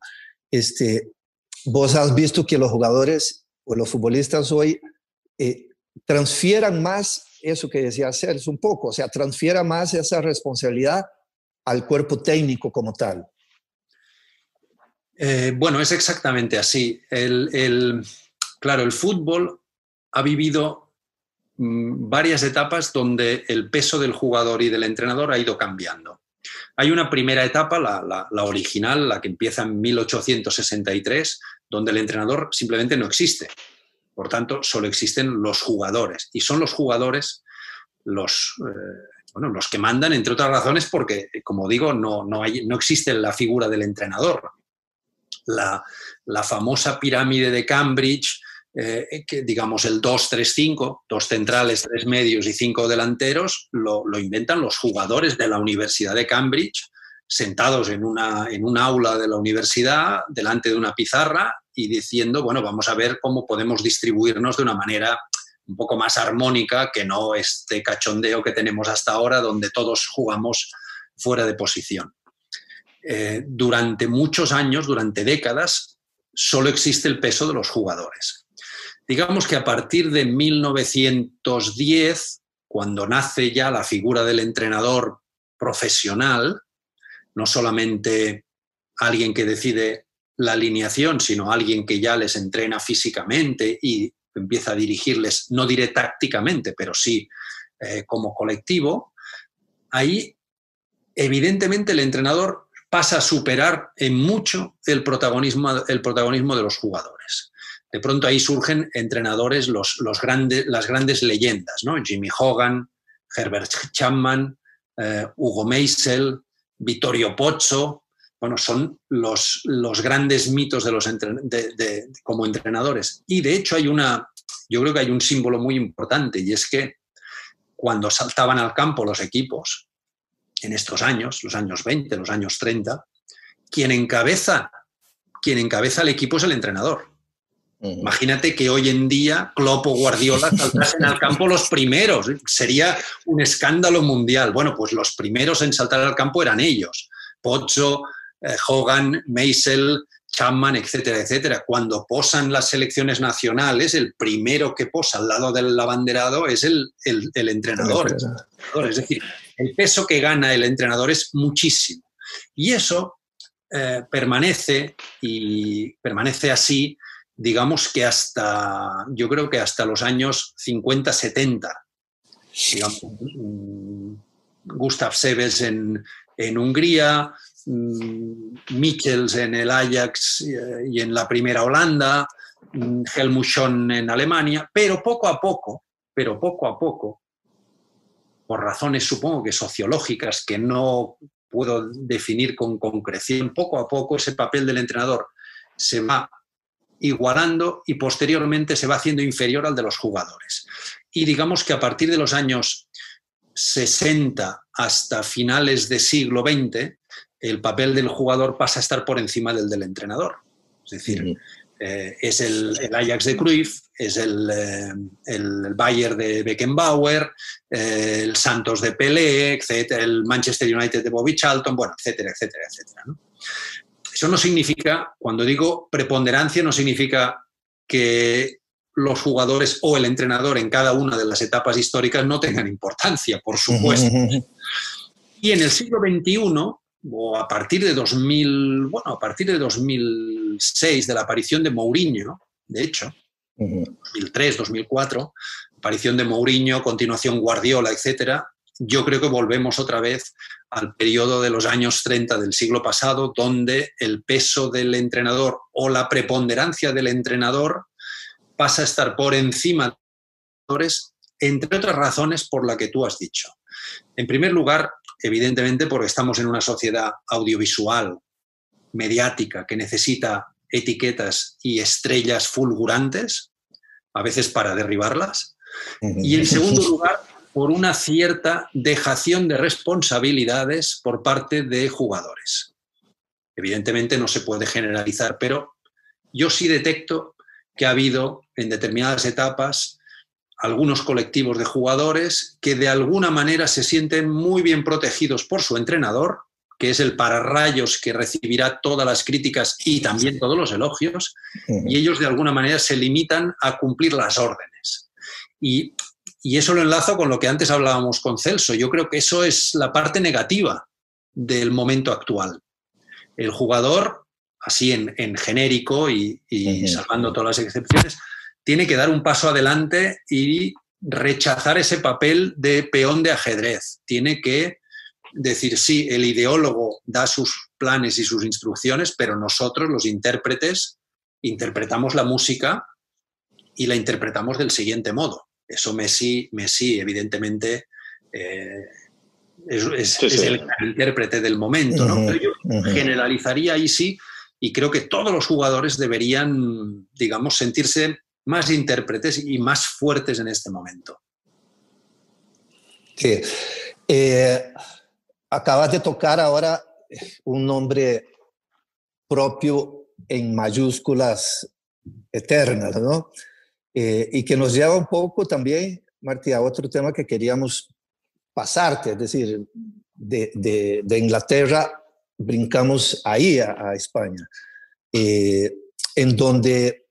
vos has visto que los jugadores o los futbolistas hoy transfieran más eso que decía Sergio un poco, o sea, transfiera más esa responsabilidad al cuerpo técnico como tal. Bueno, es exactamente así. Claro, el fútbol ha vivido varias etapas donde el peso del jugador y del entrenador ha ido cambiando. Hay una primera etapa, la original, la que empieza en 1863, donde el entrenador simplemente no existe. Por tanto, solo existen los jugadores. Y son los jugadores los que mandan, entre otras razones, porque, como digo, no existe la figura del entrenador. La famosa pirámide de Cambridge, que digamos el 2-3-5, 2 centrales, 3 medios y 5 delanteros, lo inventan los jugadores de la Universidad de Cambridge, sentados en un aula de la universidad, delante de una pizarra y diciendo, bueno, vamos a ver cómo podemos distribuirnos de una manera un poco más armónica que no este cachondeo que tenemos hasta ahora, donde todos jugamos fuera de posición. Durante muchos años, durante décadas, solo existe el peso de los jugadores. Digamos que a partir de 1910, cuando nace ya la figura del entrenador profesional, no solamente alguien que decide la alineación, sino alguien que ya les entrena físicamente y empieza a dirigirles, no diré tácticamente, pero sí como colectivo, ahí evidentemente el entrenador pasa a superar en mucho el protagonismo de los jugadores. De pronto ahí surgen entrenadores, las grandes leyendas, ¿no? Jimmy Hogan, Herbert Chapman, Hugo Meisel, Vittorio Pozzo. Bueno, son los grandes mitos como entrenadores. Y de hecho yo creo que hay un símbolo muy importante, y es que cuando saltaban al campo los equipos, en estos años, los años 20, los años 30, quien encabeza el equipo es el entrenador. Imagínate que hoy en día Klopp o Guardiola saltasen al campo los primeros. Sería un escándalo mundial. Bueno, pues los primeros en saltar al campo eran ellos. Pozzo, Hogan, Meisel, Chapman, etcétera, etcétera. Cuando posan las selecciones nacionales, el primero que posa al lado del abanderado es el entrenador. Es decir, el peso que gana el entrenador es muchísimo. Y eso permanece así, digamos que yo creo que hasta los años 50, 70. Digamos, Gustav Seves en Hungría, Michels en el Ajax y en la primera Holanda, Helmut Schön en Alemania, pero poco a poco, por razones supongo que sociológicas que no puedo definir con concreción, poco a poco ese papel del entrenador se va igualando y posteriormente se va haciendo inferior al de los jugadores. Y digamos que a partir de los años 60 hasta finales del siglo XX, el papel del jugador pasa a estar por encima del entrenador. Es decir, es el Ajax de Cruyff, es el Bayern de Beckenbauer, el Santos de Pelé, etcétera, el Manchester United de Bobby Charlton, bueno, etcétera, etcétera, etcétera, ¿no? Eso no significa, cuando digo preponderancia, no significa que los jugadores o el entrenador en cada una de las etapas históricas no tengan importancia, por supuesto. Y en el siglo XXI, o a partir de 2006, de la aparición de Mourinho, de hecho, 2003, 2004, aparición de Mourinho, continuación Guardiola, etcétera, yo creo que volvemos otra vez al periodo de los años 30 del siglo pasado, donde el peso del entrenador o la preponderancia del entrenador pasa a estar por encima de los jugadores, entre otras razones por la que tú has dicho. En primer lugar, evidentemente, porque estamos en una sociedad audiovisual, mediática, que necesita etiquetas y estrellas fulgurantes, a veces para derribarlas. Y en segundo lugar, por una cierta dejación de responsabilidades por parte de jugadores. Evidentemente no se puede generalizar, pero yo sí detecto que ha habido en determinadas etapas algunos colectivos de jugadores que de alguna manera se sienten muy bien protegidos por su entrenador, que es el pararrayos que recibirá todas las críticas y también todos los elogios, y ellos de alguna manera se limitan a cumplir las órdenes. Y eso lo enlazo con lo que antes hablábamos con Celso. Yo creo que eso es la parte negativa del momento actual. El jugador, así en genérico y salvando todas las excepciones, tiene que dar un paso adelante y rechazar ese papel de peón de ajedrez. Tiene que decir, sí, el ideólogo da sus planes y sus instrucciones, pero nosotros, los intérpretes, interpretamos la música y la interpretamos del siguiente modo. Eso Messi evidentemente, es el intérprete del momento, ¿no? Pero yo generalizaría ahí sí, y creo que todos los jugadores deberían, digamos, sentirse más intérpretes y más fuertes en este momento. Sí. Acabas de tocar ahora un nombre propio en mayúsculas eternas, ¿no? Y que nos lleva un poco también, Martí, a otro tema que queríamos pasarte, es decir, de Inglaterra brincamos ahí a España, en donde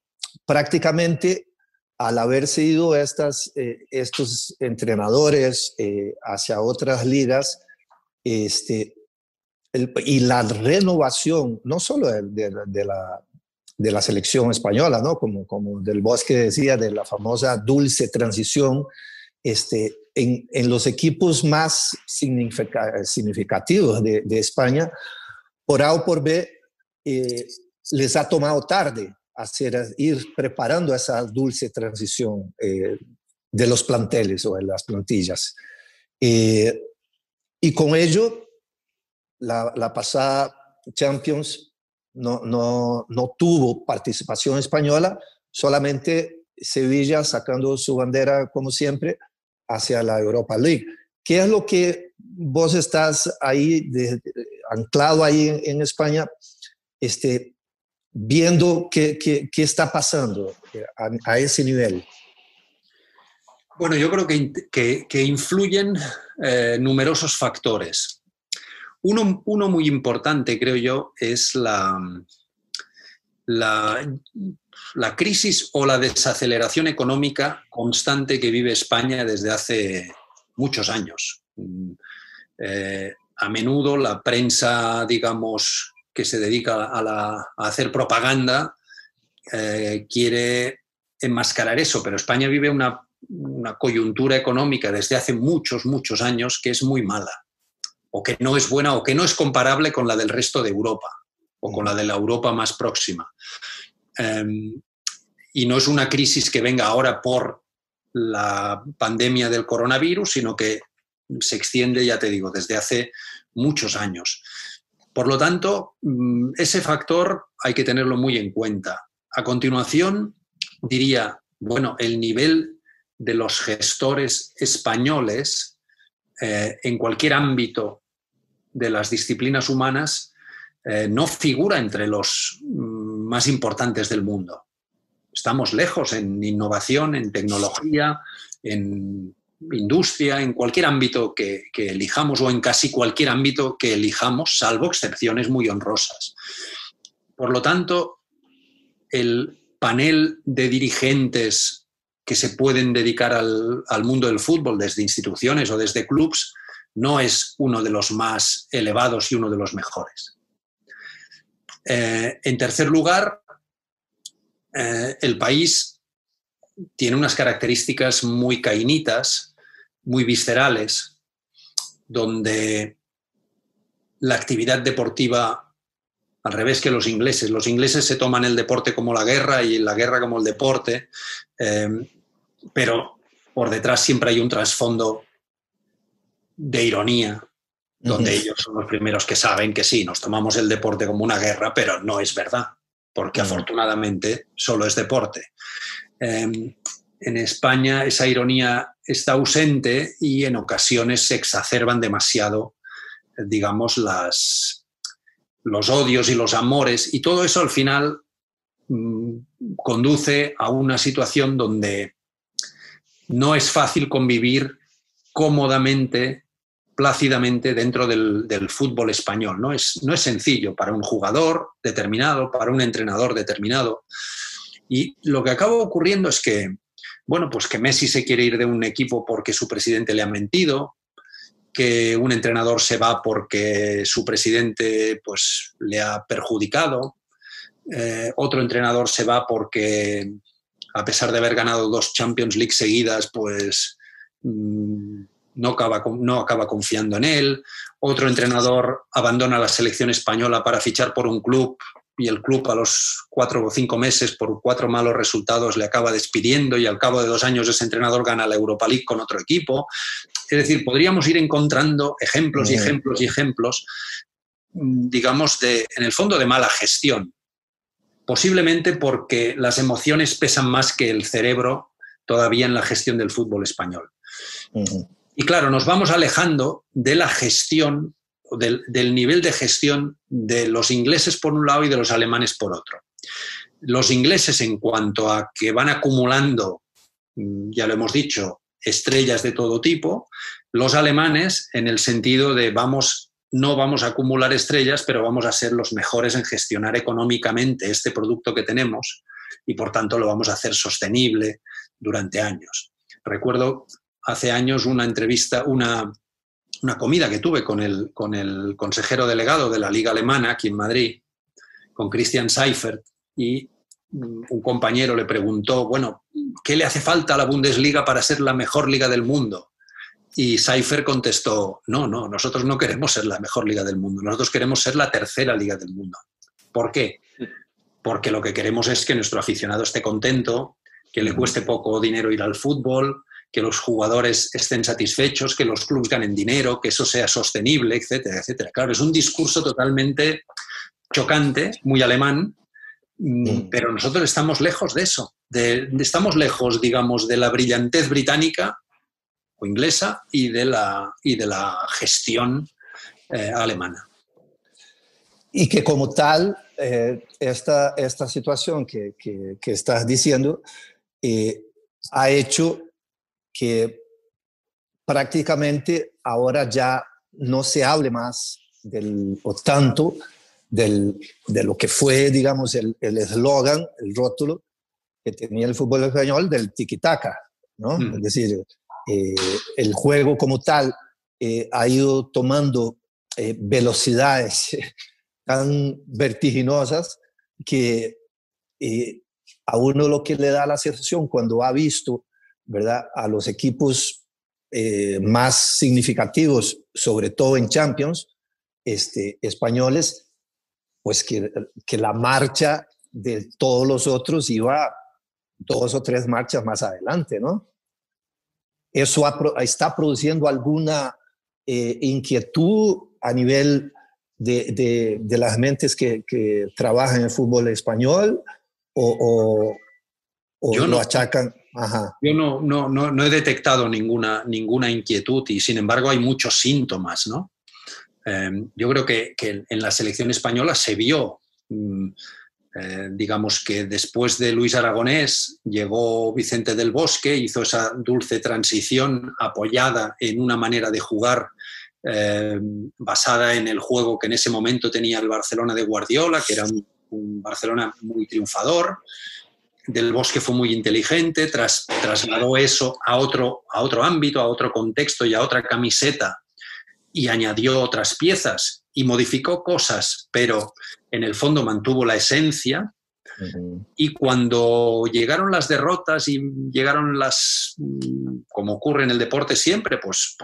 prácticamente al haberse ido estos entrenadores hacia otras ligas, y la renovación, no solo de la selección española, ¿no? como Del Bosque decía, de la famosa dulce transición, en los equipos más significativos de España, por A o por B, les ha tomado tarde ir preparando esa dulce transición de los planteles o de las plantillas. Y con ello, la pasada Champions no tuvo participación española, solamente Sevilla sacando su bandera, como siempre, hacia la Europa League. ¿Qué es lo que vos estás ahí, anclado ahí en España, viendo qué está pasando a ese nivel? Bueno, yo creo que influyen numerosos factores. Uno muy importante, creo yo, es la crisis o la desaceleración económica constante que vive España desde hace muchos años. A menudo la prensa, digamos, que se dedica a hacer propaganda, quiere enmascarar eso, pero España vive una coyuntura económica desde hace muchos años que es muy mala, o que no es buena, o que no es comparable con la del resto de Europa, o con la de la Europa más próxima. Y no es una crisis que venga ahora por la pandemia del coronavirus, sino que se extiende, ya te digo, desde hace muchos años. Por lo tanto, ese factor hay que tenerlo muy en cuenta. A continuación, diría, bueno, el nivel de los gestores españoles en cualquier ámbito de las disciplinas humanas no figura entre los más importantes del mundo. Estamos lejos en innovación, en tecnología, en industria, en cualquier ámbito que elijamos, o en casi cualquier ámbito que elijamos, salvo excepciones muy honrosas. Por lo tanto, el panel de dirigentes que se pueden dedicar al mundo del fútbol desde instituciones o desde clubs no es uno de los más elevados y uno de los mejores. En tercer lugar, el país tiene unas características muy caínitas, muy viscerales, donde la actividad deportiva, al revés que los ingleses se toman el deporte como la guerra y la guerra como el deporte, pero por detrás siempre hay un trasfondo de ironía, donde ellos son los primeros que saben que sí, nos tomamos el deporte como una guerra, pero no es verdad, porque afortunadamente solo es deporte. En España esa ironía está ausente y en ocasiones se exacerban demasiado, digamos, los odios y los amores, y todo eso al final conduce a una situación donde no es fácil convivir cómodamente, plácidamente dentro del fútbol español. No es sencillo para un jugador determinado, para un entrenador determinado. Y lo que acaba ocurriendo es que, bueno, pues que Messi se quiere ir de un equipo porque su presidente le ha mentido, que un entrenador se va porque su presidente pues, le ha perjudicado, otro entrenador se va porque, a pesar de haber ganado 2 Champions League seguidas, pues no acaba confiando en él. Otro entrenador abandona la selección española para fichar por un club y el club a los 4 o 5 meses, por 4 malos resultados, le acaba despidiendo y al cabo de 2 años ese entrenador gana la Europa League con otro equipo. Es decir, podríamos ir encontrando ejemplos y ejemplos y ejemplos, digamos, en el fondo de mala gestión. Posiblemente porque las emociones pesan más que el cerebro todavía en la gestión del fútbol español. Y claro, nos vamos alejando de la gestión, del nivel de gestión de los ingleses por un lado y de los alemanes por otro. Los ingleses, en cuanto a que van acumulando, ya lo hemos dicho, estrellas de todo tipo, los alemanes en el sentido de no vamos a acumular estrellas, pero vamos a ser los mejores en gestionar económicamente este producto que tenemos y por tanto lo vamos a hacer sostenible durante años. Recuerdo hace años una entrevista, una comida que tuve con el consejero delegado de la Liga Alemana aquí en Madrid, con Christian Seifert, y un compañero le preguntó, bueno, ¿qué le hace falta a la Bundesliga para ser la mejor liga del mundo? Y Seifert contestó, no, nosotros no queremos ser la mejor liga del mundo, nosotros queremos ser la 3ª liga del mundo. ¿Por qué? Porque lo que queremos es que nuestro aficionado esté contento, que le cueste poco dinero ir al fútbol, que los jugadores estén satisfechos, que los clubes ganen dinero, que eso sea sostenible, etcétera, etcétera. Claro, es un discurso totalmente chocante, muy alemán, pero nosotros estamos lejos de eso. Estamos lejos, digamos, de la brillantez británica o inglesa y de la gestión alemana. Y que como tal, esta situación que estás diciendo ha hecho que prácticamente ahora ya no se hable más tanto de lo que fue, digamos, el eslogan, el rótulo que tenía el fútbol español del tiki-taka, ¿no? Es decir, el juego como tal ha ido tomando velocidades tan vertiginosas que a uno lo que le da la sensación cuando ha visto, ¿verdad?, a los equipos más significativos, sobre todo en Champions, españoles, pues que la marcha de todos los otros iba 2 o 3 marchas más adelante, ¿no? ¿Eso está produciendo alguna inquietud a nivel de las mentes que trabajan en el fútbol español o lo achacan? Ajá. Yo no he detectado ninguna inquietud y sin embargo hay muchos síntomas, ¿no? Yo creo que en la selección española se vio, digamos que después de Luis Aragonés llegó Vicente del Bosque, hizo esa dulce transición apoyada en una manera de jugar basada en el juego que en ese momento tenía el Barcelona de Guardiola, que era un Barcelona muy triunfador. Del Bosque fue muy inteligente, trasladó eso a otro ámbito, a otro contexto y a otra camiseta y añadió otras piezas y modificó cosas, pero en el fondo mantuvo la esencia. Y cuando llegaron las derrotas y llegaron como ocurre en el deporte siempre, pues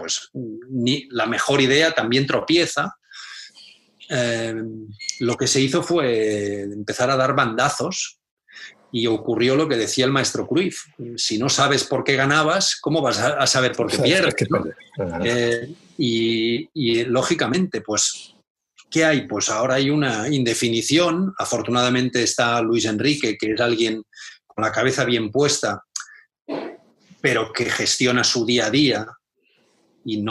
la mejor idea también tropieza. Lo que se hizo fue empezar a dar bandazos y ocurrió lo que decía el maestro Cruyff: si no sabes por qué ganabas, ¿cómo vas a saber por qué pierdes? ¿No? Y lógicamente, pues, ¿qué hay? Pues ahora hay una indefinición. Afortunadamente está Luis Enrique, que es alguien con la cabeza bien puesta, pero que gestiona su día a día y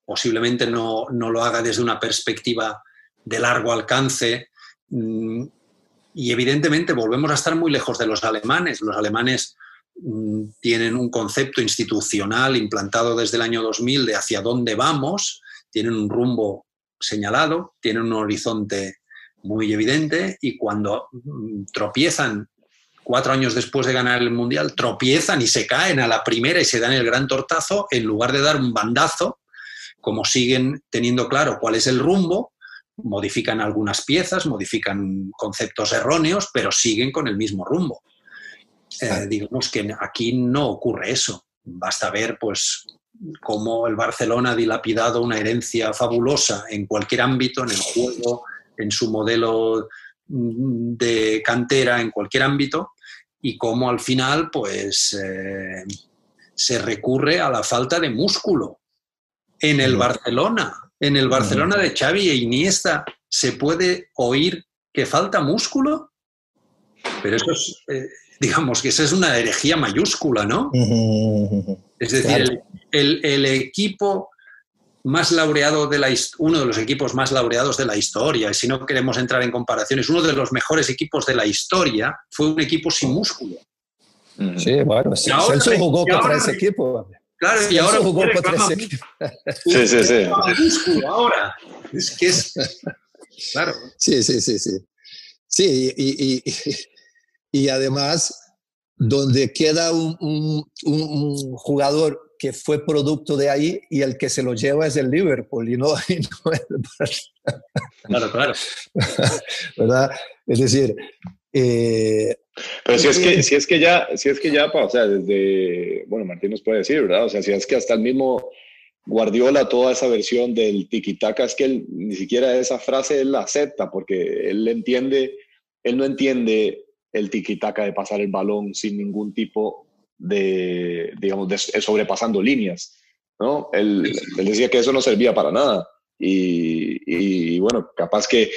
posiblemente no lo haga desde una perspectiva de largo alcance. Y evidentemente volvemos a estar muy lejos de los alemanes. Los alemanes tienen un concepto institucional implantado desde el año 2000 de hacia dónde vamos, tienen un rumbo señalado, tienen un horizonte muy evidente, y cuando tropiezan 4 años después de ganar el Mundial, tropiezan y se caen a la primera y se dan el gran tortazo, en lugar de dar un bandazo, como siguen teniendo claro cuál es el rumbo, modifican algunas piezas, modifican conceptos erróneos, pero siguen con el mismo rumbo. Digamos que aquí no ocurre eso. Basta ver pues, cómo el Barcelona ha dilapidado una herencia fabulosa en cualquier ámbito, en el juego, en su modelo de cantera, en cualquier ámbito, y cómo al final pues, se recurre a la falta de músculo. En el Barcelona de Xavi e Iniesta, ¿se puede oír que falta músculo? Pero eso es, digamos que esa es una herejía mayúscula, ¿no? Es decir, claro, el equipo más laureado uno de los equipos más laureados de la historia, y si no queremos entrar en comparaciones, uno de los mejores equipos de la historia fue un equipo sin músculo. Sí, bueno, Celso jugó contra ese equipo. Claro, y ahora jugó contra ese equipo. Sí. Músculo ahora. Es que es... Claro. Sí. Sí, y además, donde queda un jugador que fue producto de ahí, y el que se lo lleva es el Liverpool y no el Barcelona. Claro. ¿Verdad? Es decir... pero si es que ya, o sea, desde, bueno, Martín nos puede decir, ¿verdad? O sea, si es que hasta el mismo Guardiola, toda esa versión del tiki-taka, es que él ni siquiera esa frase él la acepta, porque él no entiende el tiki-taka de pasar el balón sin ningún tipo de, digamos, de sobrepasando líneas, ¿no? Él decía que eso no servía para nada, y bueno, capaz que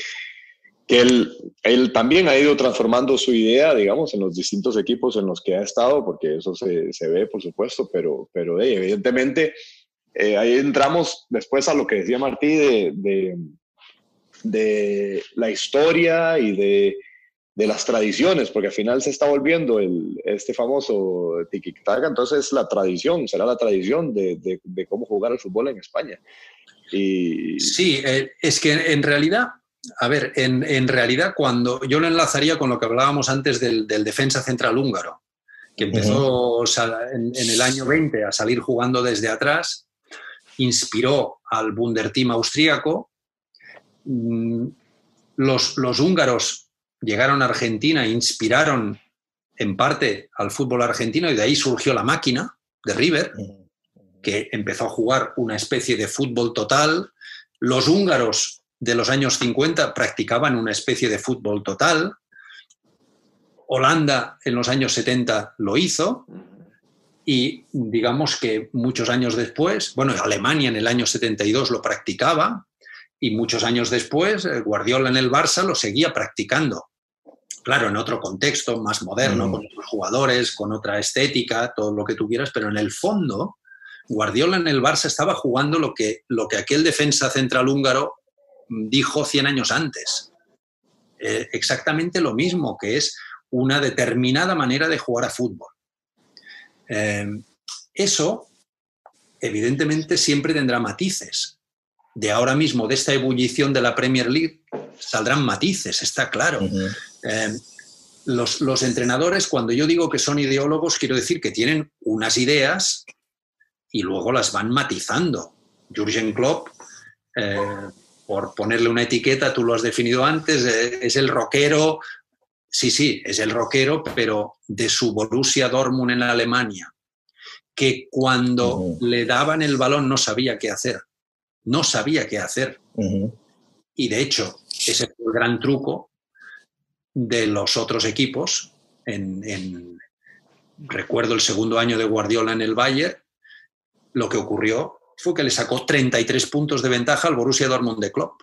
él también ha ido transformando su idea, digamos, en los distintos equipos en los que ha estado, porque eso se ve, por supuesto, pero evidentemente ahí entramos después a lo que decía Martí de la historia y de las tradiciones, porque al final se está volviendo este famoso tiki-taka, entonces será la tradición de cómo jugar al fútbol en España. Sí, es que en realidad... A ver, en realidad, cuando yo lo enlazaría con lo que hablábamos antes del defensa central húngaro, que empezó en el año 20 a salir jugando desde atrás, inspiró al Wunderteam austríaco. Los húngaros llegaron a Argentina e inspiraron en parte al fútbol argentino, y de ahí surgió la máquina de River, que empezó a jugar una especie de fútbol total. Los húngaros de los años 50 practicaban una especie de fútbol total. Holanda en los años 70 lo hizo, y digamos que muchos años después, bueno, Alemania en el año 72 lo practicaba, y muchos años después Guardiola en el Barça lo seguía practicando. Claro, en otro contexto, más moderno, con otros jugadores, con otra estética, todo lo que tú quieras, pero en el fondo Guardiola en el Barça estaba jugando lo que aquel defensa central húngaro dijo 100 años antes. Exactamente lo mismo, que es una determinada manera de jugar a fútbol. Eso, evidentemente, siempre tendrá matices. De ahora mismo, de esta ebullición de la Premier League, saldrán matices, está claro. Los entrenadores, cuando yo digo que son ideólogos, quiero decir que tienen unas ideas y luego las van matizando. Jürgen Klopp, por ponerle una etiqueta, tú lo has definido antes, es el rockero, sí, es el rockero, pero de su Borussia Dortmund en Alemania, que cuando le daban el balón no sabía qué hacer. Y de hecho, ese fue el gran truco de los otros equipos. Recuerdo el segundo año de Guardiola en el Bayern, lo que ocurrió fue que le sacó 33 puntos de ventaja al Borussia Dortmund de Klopp.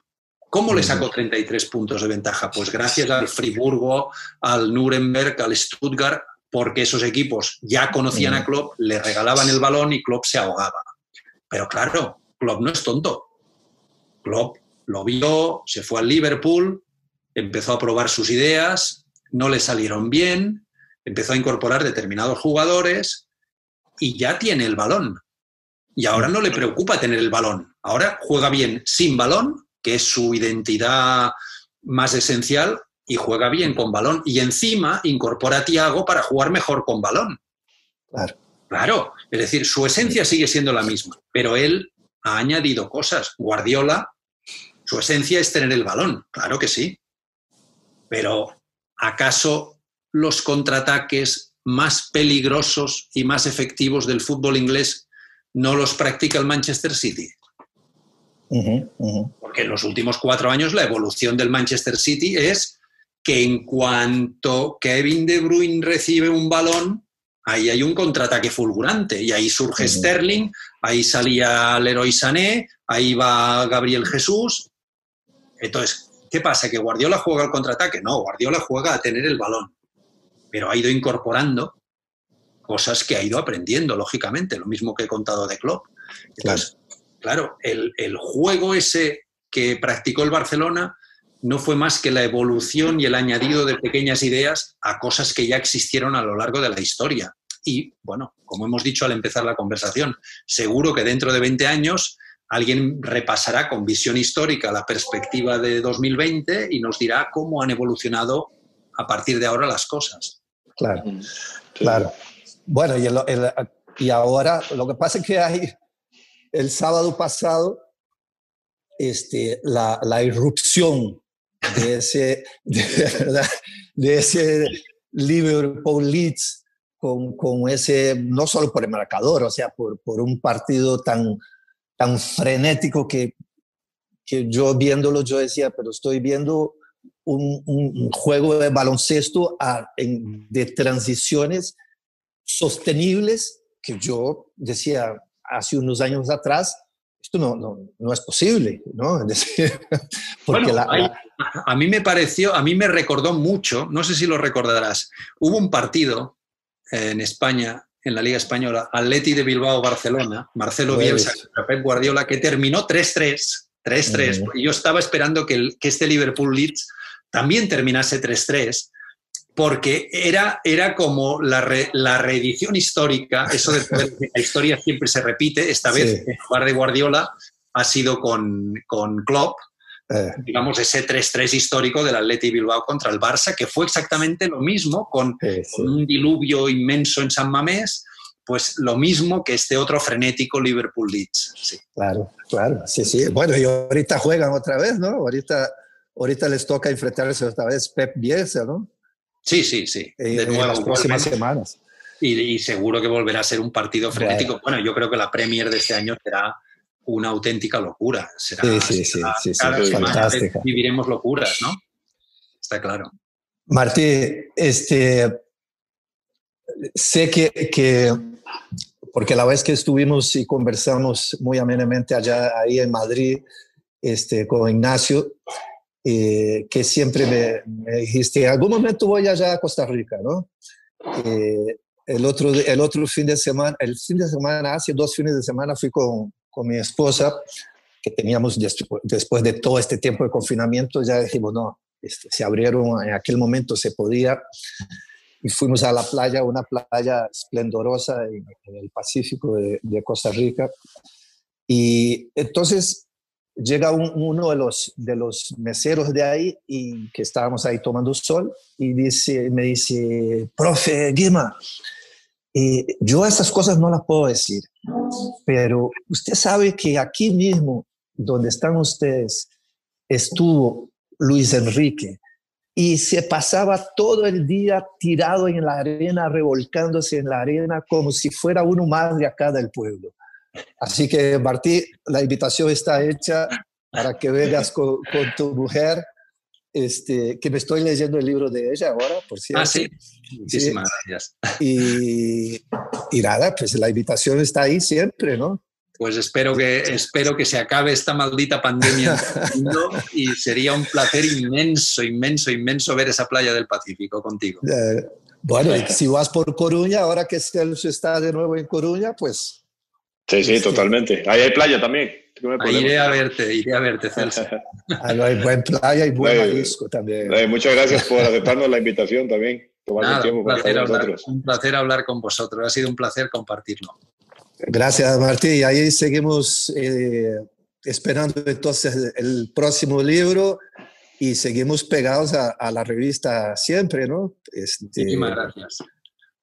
¿Cómo le sacó 33 puntos de ventaja? Pues gracias al Friburgo, al Nuremberg, al Stuttgart, porque esos equipos ya conocían a Klopp, le regalaban el balón y Klopp se ahogaba. Pero claro, Klopp no es tonto. Klopp lo vio, se fue al Liverpool, empezó a probar sus ideas, no le salieron bien, empezó a incorporar determinados jugadores y ya tiene el balón. Y ahora no le preocupa tener el balón. Ahora juega bien sin balón, que es su identidad más esencial, y juega bien con balón. Y encima incorpora a Thiago para jugar mejor con balón. Claro. Claro, es decir, su esencia sigue siendo la misma, pero él ha añadido cosas. Guardiola, su esencia es tener el balón, claro que sí. Pero ¿acaso los contraataques más peligrosos y más efectivos del fútbol inglés no los practica el Manchester City? Porque en los últimos 4 años la evolución del Manchester City es que en cuanto Kevin De Bruyne recibe un balón, ahí hay un contraataque fulgurante y ahí surge Sterling, ahí salía Leroy Sané, ahí va Gabriel Jesús. Entonces, ¿qué pasa? ¿Que Guardiola juega al contraataque? No, Guardiola juega a tener el balón, pero ha ido incorporando cosas que ha ido aprendiendo, lógicamente, lo mismo que he contado de Klopp. Entonces, claro, el juego ese que practicó el Barcelona no fue más que la evolución y el añadido de pequeñas ideas a cosas que ya existieron a lo largo de la historia. Y, bueno, como hemos dicho al empezar la conversación, seguro que dentro de 20 años alguien repasará con visión histórica la perspectiva de 2020 y nos dirá cómo han evolucionado a partir de ahora las cosas. Claro, claro. Bueno, y ahora lo que pasa es que hay el sábado pasado la irrupción de ese Liverpool Leeds con ese, no solo por el marcador, o sea, por un partido tan frenético que yo viéndolo, yo decía, pero estoy viendo un juego de baloncesto de transiciones sostenibles que yo decía hace unos años atrás, esto no es posible, ¿no? Es decir, porque bueno, a mí me recordó mucho, no sé si lo recordarás, hubo un partido en España, en la Liga Española, Atleti de Bilbao-Barcelona, Marcelo Bielsa contra Pep Guardiola, que terminó 3-3, y yo estaba esperando que este Liverpool-Leeds también terminase 3-3, porque era como la reedición histórica, eso de poder, la historia siempre se repite, esta vez en lugar de Guardiola ha sido con Klopp, digamos ese 3-3 histórico del Atleti Bilbao contra el Barça, que fue exactamente lo mismo, con un diluvio inmenso en San Mamés, pues lo mismo que este otro frenético Liverpool-Leeds. Sí. Claro, sí. Bueno, y ahorita juegan otra vez, ¿no? Ahorita les toca enfrentarse otra vez Pep Bielsa, ¿no? Sí. De nuevo, en las próximas semanas. Y seguro que volverá a ser un partido frenético. Bueno, yo creo que la Premier de este año será una auténtica locura. Cada semana viviremos locuras, ¿no? Está claro. Martí, sé que porque la vez que estuvimos y conversamos muy amenamente ahí en Madrid con Ignacio, que siempre me dijiste, en algún momento voy allá a Costa Rica, ¿no? El otro fin de semana, hace 2 fines de semana fui con mi esposa, que teníamos después de todo este tiempo de confinamiento, ya dijimos, no, se abrieron, en aquel momento se podía, y fuimos a la playa, una playa esplendorosa en el Pacífico de Costa Rica, y entonces llega uno de los meseros de ahí, y que estábamos ahí tomando sol, y me dice, profe Guima, yo esas cosas no las puedo decir, pero usted sabe que aquí mismo, donde están ustedes, estuvo Luis Enrique, y se pasaba todo el día tirado en la arena, revolcándose en la arena, como si fuera uno más de acá del pueblo. Así que, Martí, la invitación está hecha para que vengas con tu mujer, que me estoy leyendo el libro de ella ahora, por cierto. Sí. Muchísimas gracias. Y nada, pues la invitación está ahí siempre, ¿no? Pues espero que se acabe esta maldita pandemia y sería un placer inmenso ver esa playa del Pacífico contigo. Bueno, y si vas por Coruña, ahora que Celso está de nuevo en Coruña, pues... Sí, totalmente. Ahí hay playa también. Ahí iré a verte, Celso. Hay buen playa y buen marisco también. Muchas gracias por aceptarnos la invitación también. tomando Nada, tiempo para estar con nosotros. un placer hablar con vosotros. Ha sido un placer compartirlo. Gracias, Martí. Y ahí seguimos esperando entonces el próximo libro y seguimos pegados a la revista siempre, ¿no? Muchísimas gracias.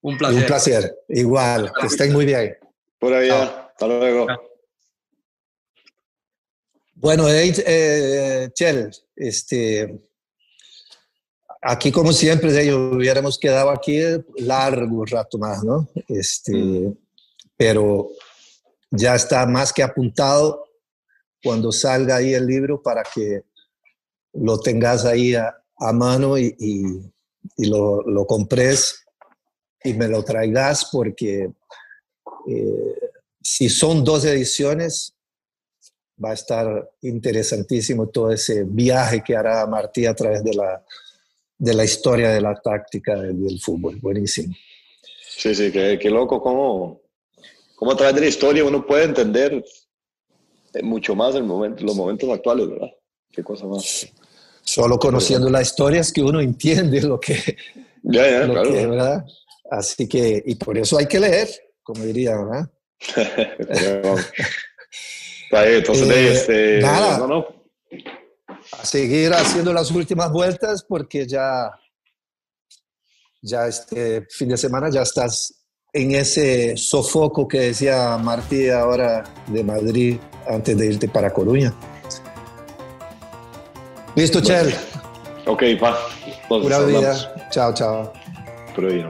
Un placer. Un placer. Igual, que estén muy bien. Por allá. Hasta luego. Bueno, Chel, aquí como siempre, hubiéramos quedado aquí largo rato más, ¿no? Pero ya está más que apuntado cuando salga ahí el libro para que lo tengas ahí a mano y lo compres y me lo traigas, porque si son 2 ediciones va a estar interesantísimo todo ese viaje que hará Martí a través de la historia de la táctica del fútbol. Buenísimo. Sí, qué loco cómo a través de la historia uno puede entender mucho más los momentos actuales, ¿verdad? Qué cosa más. Solo conociendo la historia es que uno entiende lo que, claro. ¿verdad? Así que, y por eso hay que leer, como diría, ¿verdad? Entonces, nada, no. A seguir haciendo las últimas vueltas, porque ya este fin de semana ya estás en ese sofoco que decía Martí ahora de Madrid antes de irte para Coruña. Listo, Chel. Ok, va. Pura vida. Chao. Pura vida,